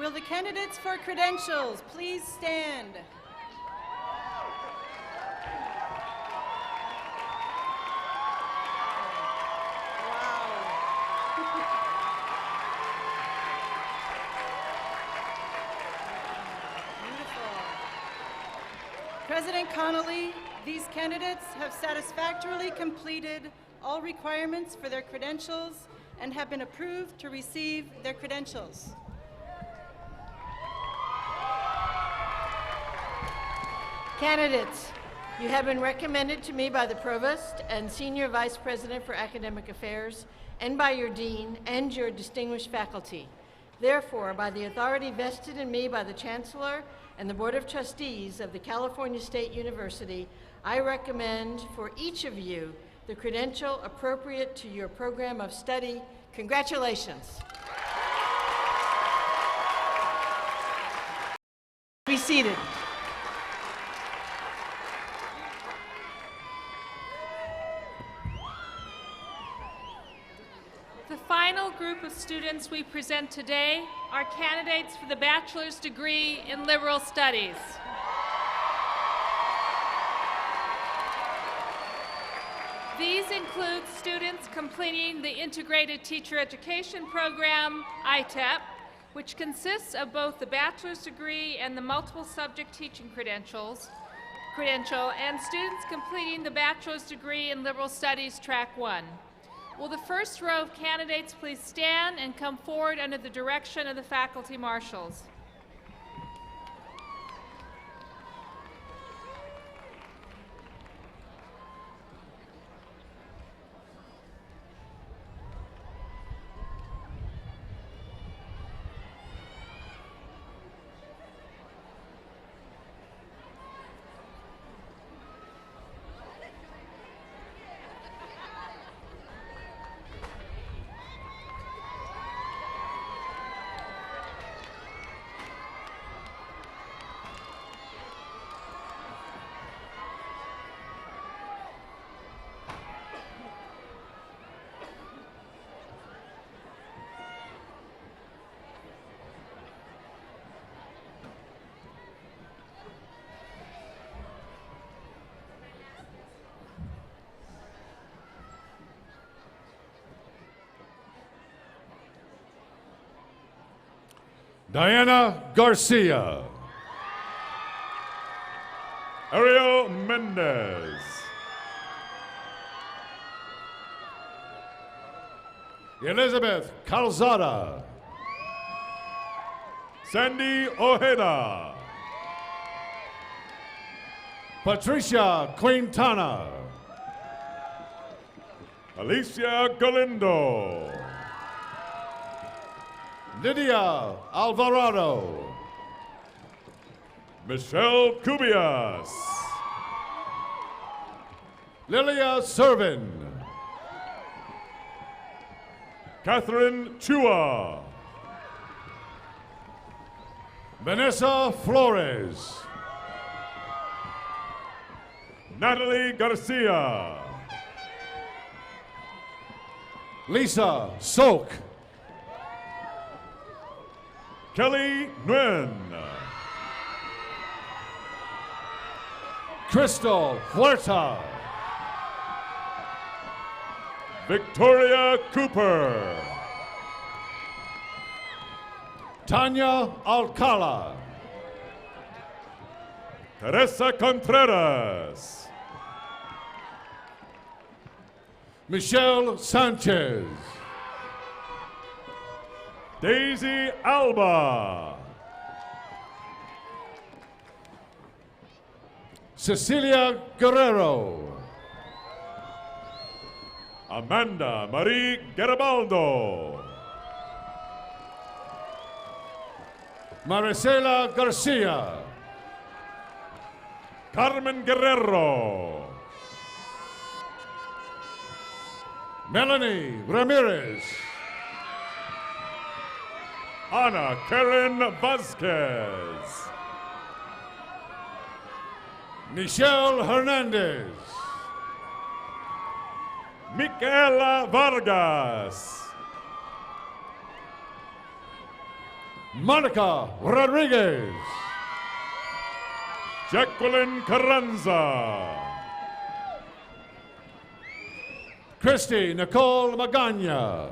Will the candidates for credentials please stand? President Connolly, these candidates have satisfactorily completed all requirements for their credentials and have been approved to receive their credentials. Candidates, you have been recommended to me by the Provost and Senior Vice President for Academic Affairs and by your Dean and your distinguished faculty. Therefore, by the authority vested in me by the Chancellor and the Board of Trustees of the California State University, I recommend for each of you the credential appropriate to your program of study. Congratulations. Be seated. The final group of students we present today are candidates for the bachelor's degree in liberal studies. These include students completing the Integrated Teacher Education Program, ITEP, which consists of both the bachelor's degree and the multiple subject teaching credential, and students completing the bachelor's degree in liberal studies, track 1. Will the first row of candidates please stand and come forward under the direction of the faculty marshals? Diana Garcia. Ariel Mendez. Elizabeth Calzada. Sandy Ojeda. Patricia Quintana. Alicia Galindo. Lydia Alvarado. Michelle Cubias. Lilia Servin. Catherine Chua. Vanessa Flores. Natalie Garcia. Lisa Sok. Kelly Nguyen. Crystal Huerta. Victoria Cooper. Tanya Alcala. Teresa Contreras. Michelle Sanchez. Daisy Alba. Cecilia Guerrero. Amanda Marie Garibaldo. Maricela Garcia. Carmen Guerrero. Melanie Ramirez. Ana Karen Vasquez. Michelle Hernandez. Micaela Vargas. Monica Rodriguez. Jacqueline Carranza. Christy Nicole Magana.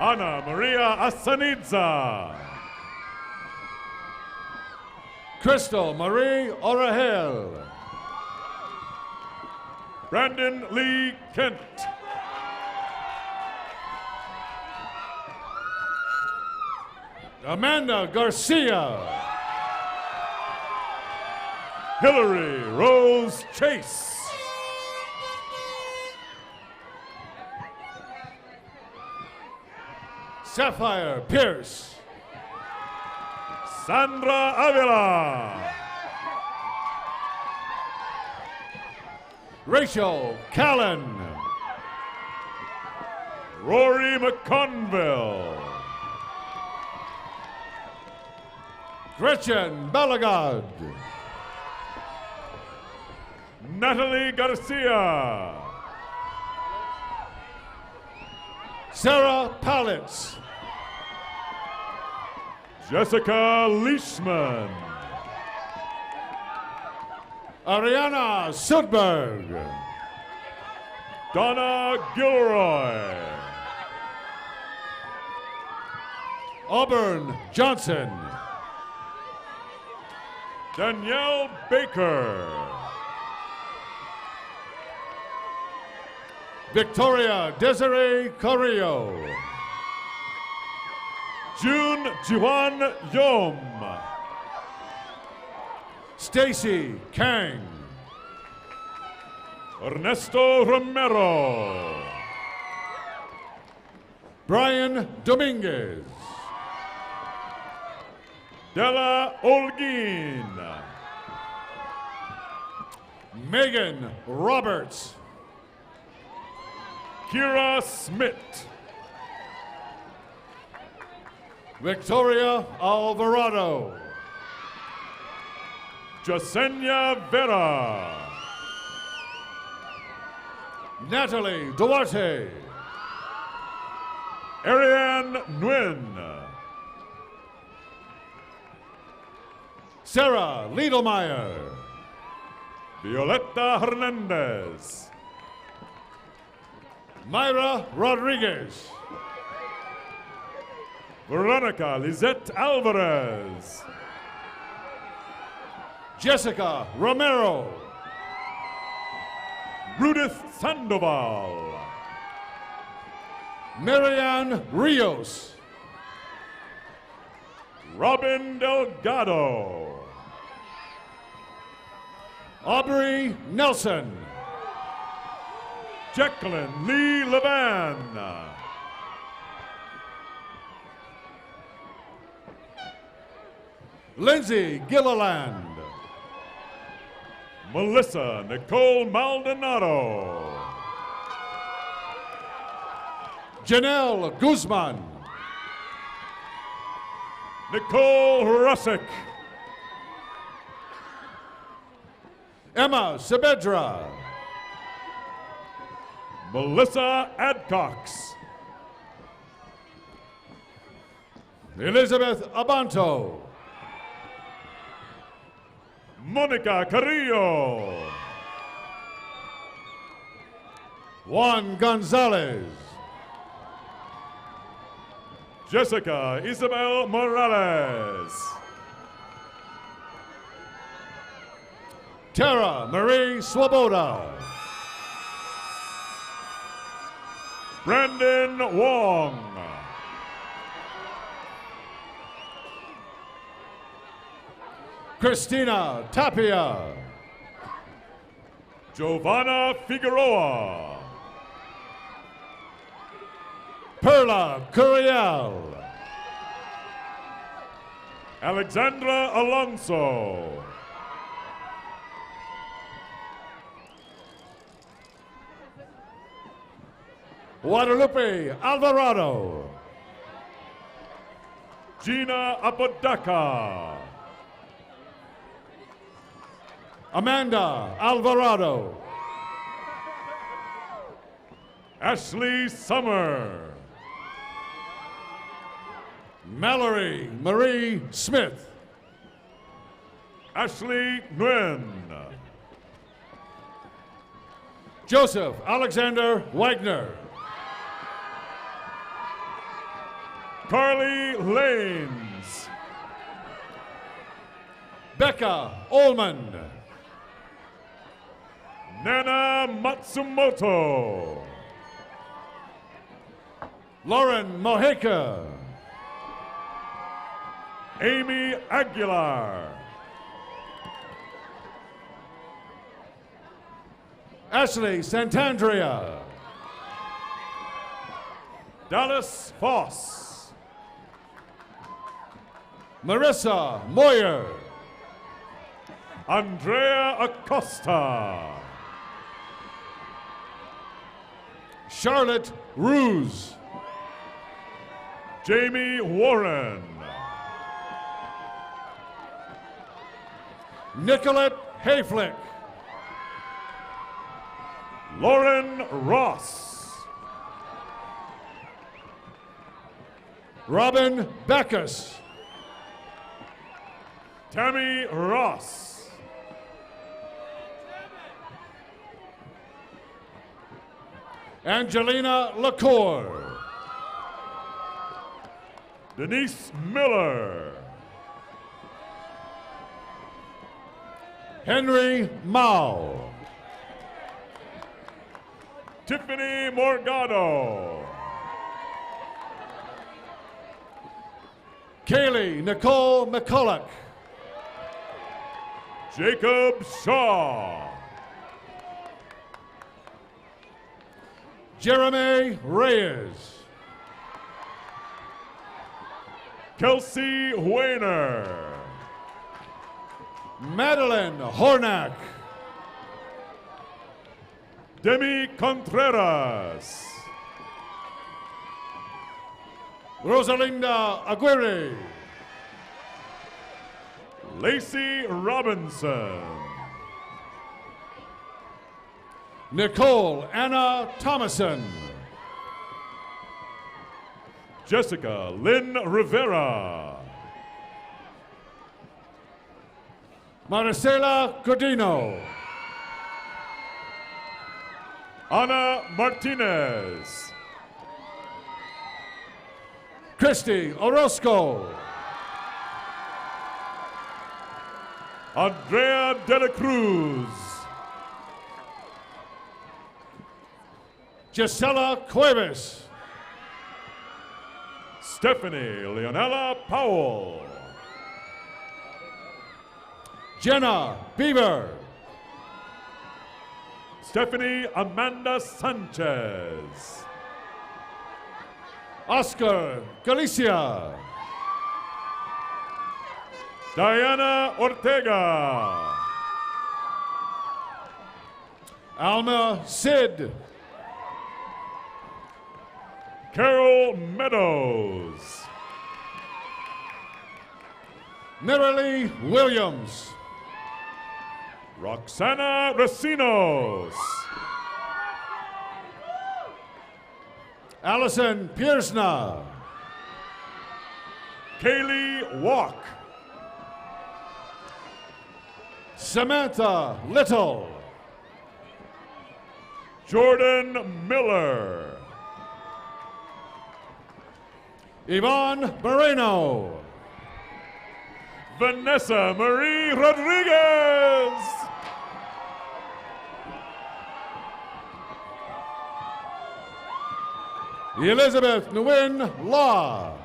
Ana Maria Asanidza. Crystal Marie Orahel. Brandon Lee Kent. Amanda Garcia. Hillary Rose Chase. Sapphire Pierce. Sandra Avila. Rachel Callan. Rory McConville. Gretchen Balagad. Natalie Garcia. Sarah Palitz. Jessica Leishman. Ariana Sudberg. Donna Gilroy. Auburn Johnson. Danielle Baker. Victoria Desiree Carrillo. June Juan Yom. Stacy Kang. Ernesto Romero. Brian Dominguez. Della Olguin. Megan Roberts. Kira Smith. Victoria Alvarado. Jasenia Vera. Natalie Duarte. Ariane Nguyen. Sarah Liedelmeyer. Violeta Hernandez. Myra Rodriguez. Veronica Lizette Alvarez. Jessica Romero. Judith Sandoval. Marianne Rios. Robin Delgado. Aubrey Nelson. Jacqueline Lee Levan. Lindsay Gilliland. Melissa Nicole Maldonado. Janelle Guzman. Nicole Russick. Emma Saavedra. Melissa Adcox. Elizabeth Abanto. Monica Carrillo. Juan Gonzalez. Jessica Isabel Morales. Tara Marie Swoboda. Brandon Wong. Christina Tapia. Giovanna Figueroa. Perla Curiel. Alexandra Alonso. Guadalupe Alvarado. Gina Apodaca. Amanda Alvarado. Ashley Summer. Mallory Marie Smith. Ashley Nguyen. Joseph Alexander Wagner. Carly Lanes. Becca Ullman. Nana Matsumoto. Lauren Mojica. Amy Aguilar. Ashley Santandrea. Dallas Foss. Marissa Moyer. Andrea Acosta. Charlotte Ruse. Jamie Warren. Nicolette Hayflick. Lauren Ross. Robin Backus. Tammy Ross. Angelina LaCour. Denise Miller. Henry Mao. Tiffany Morgado. Kaylee Nicole McCulloch. Jacob Shaw. Jeremy Reyes. Kelsey Weiner. Madeline Hornack. Demi Contreras. Rosalinda Aguirre. Lacey Robinson. Nicole Anna Thomason. Jessica Lynn Rivera. Maricela Cordino. Ana Martinez. Christy Orozco. Andrea De La Cruz. Gisela Cuevas. Stephanie Leonella Powell. Jenna Bieber. Stephanie Amanda Sanchez. Oscar Galicia. Diana Ortega. Alma Sid. Carol Meadows. Miralee Williams. Roxana Racinos. Allison Piersna. Kaylee Walk. Samantha Little. Jordan Miller. Yvonne Moreno. Vanessa Marie Rodriguez. Elizabeth Nguyen Law.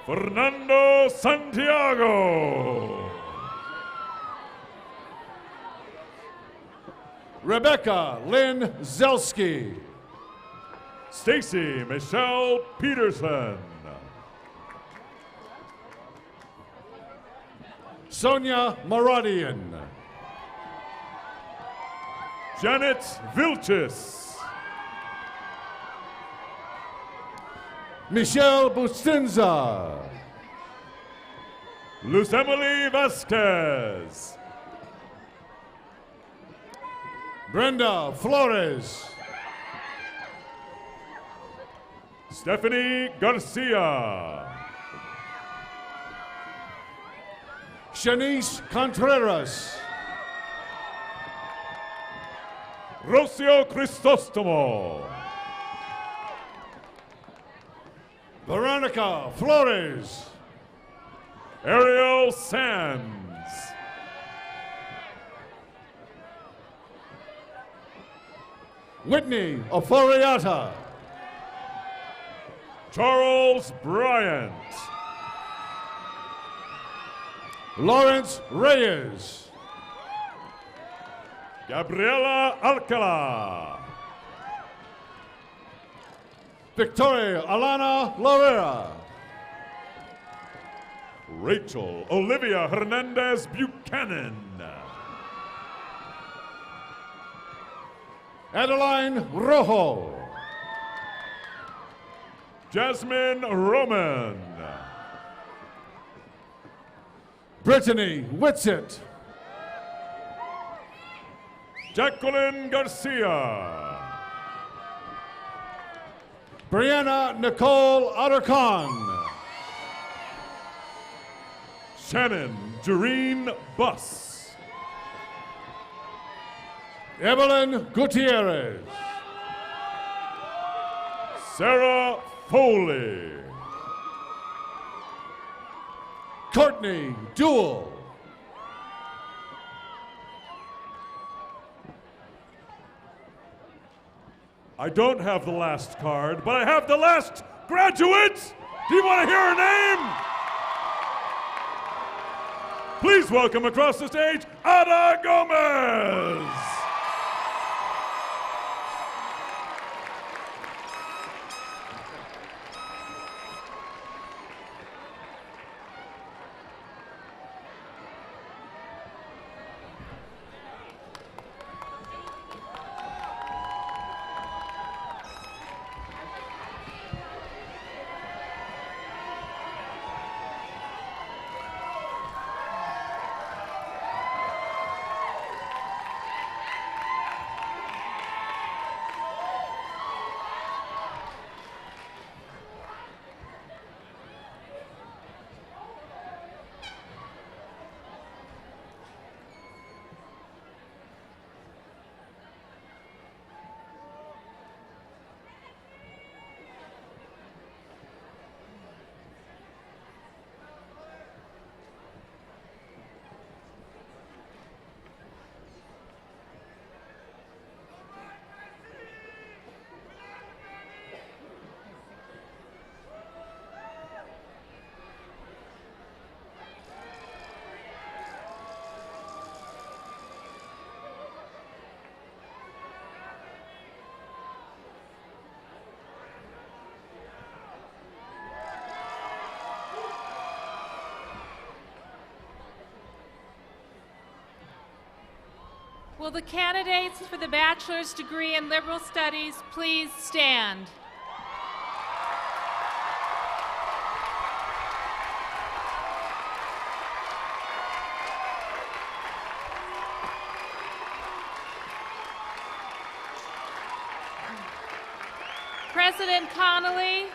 Fernando Santiago. Rebecca Lynn Zelski. Stacy Michelle Peterson. Sonia Maradian. Janet Vilchis. Michelle Bustinza. Luz Emily Vasquez. Brenda Flores. Stephanie Garcia. Shanice Contreras. Rocio Cristostomo. Veronica Flores. Ariel Sands. Whitney Oforiata. Charles Bryant. Lawrence Reyes. Gabriela Alcala. Victoria Alana Lavera. Rachel Olivia Hernandez Buchanan. Adeline Rojo. Jasmine Roman. Brittany Whitsitt. Jacqueline Garcia. Brianna Nicole Ottercon. Shannon Jareen Buss. Evelyn Gutierrez. Sarah Foley. Courtney Dewell. I don't have the last card, but I have the last graduate. Do you want to hear her name? Please welcome across the stage, Ada Gomez. Will the candidates for the bachelor's degree in liberal studies please stand? President Connolly,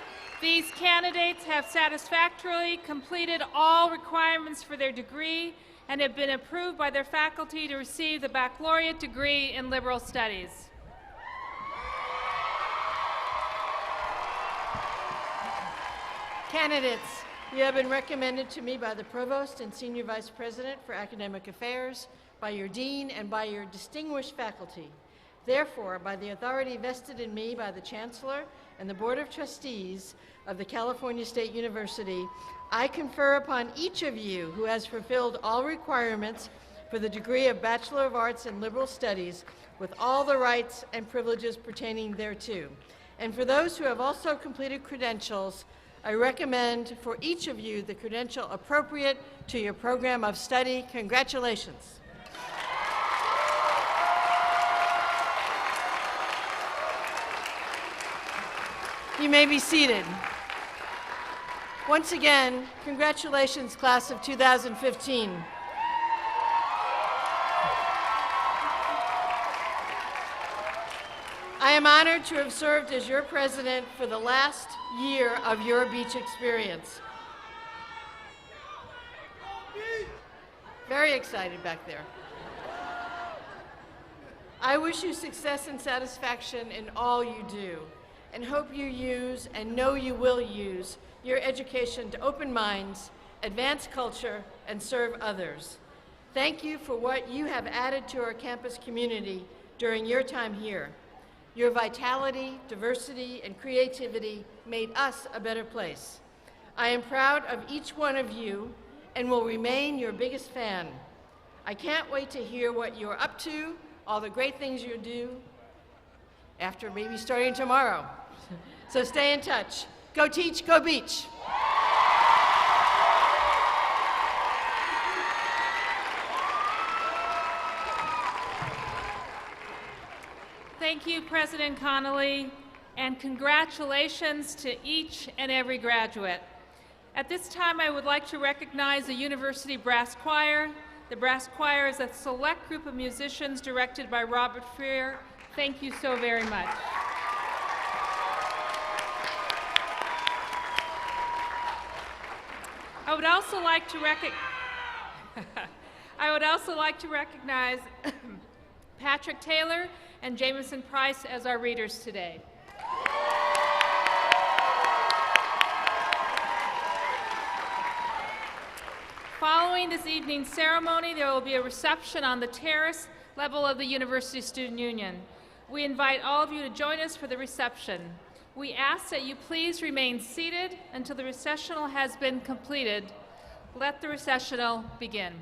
these candidates have satisfactorily completed all requirements for their degree and have been approved by their faculty to receive the baccalaureate degree in liberal studies. Candidates, you have been recommended to me by the Provost and Senior Vice President for Academic Affairs, by your Dean, and by your distinguished faculty. Therefore, by the authority vested in me by the Chancellor and the Board of Trustees of the California State University, I confer upon each of you who has fulfilled all requirements for the degree of Bachelor of Arts in Liberal Studies with all the rights and privileges pertaining thereto. And for those who have also completed credentials, I recommend for each of you the credential appropriate to your program of study. Congratulations. You may be seated. Once again, congratulations, class of 2015. I am honored to have served as your president for the last year of your beach experience. Very excited back there. I wish you success and satisfaction in all you do, and hope you use and know you will use your education to open minds, advance culture, and serve others. Thank you for what you have added to our campus community during your time here. Your vitality, diversity, and creativity made us a better place. I am proud of each one of you and will remain your biggest fan. I can't wait to hear what you're up to, all the great things you do, after maybe starting tomorrow. So stay in touch. Go teach, go beach. Thank you President Connolly, and congratulations to each and every graduate. At this time, I would like to recognize the University Brass Choir. The Brass Choir is a select group of musicians directed by Robert Freer. Thank you so very much. I would also like to recognize Patrick Taylor and Jameson Price as our readers today. Following this evening's ceremony, there will be a reception on the terrace level of the University Student Union. We invite all of you to join us for the reception. We ask that you please remain seated until the recessional has been completed. Let the recessional begin.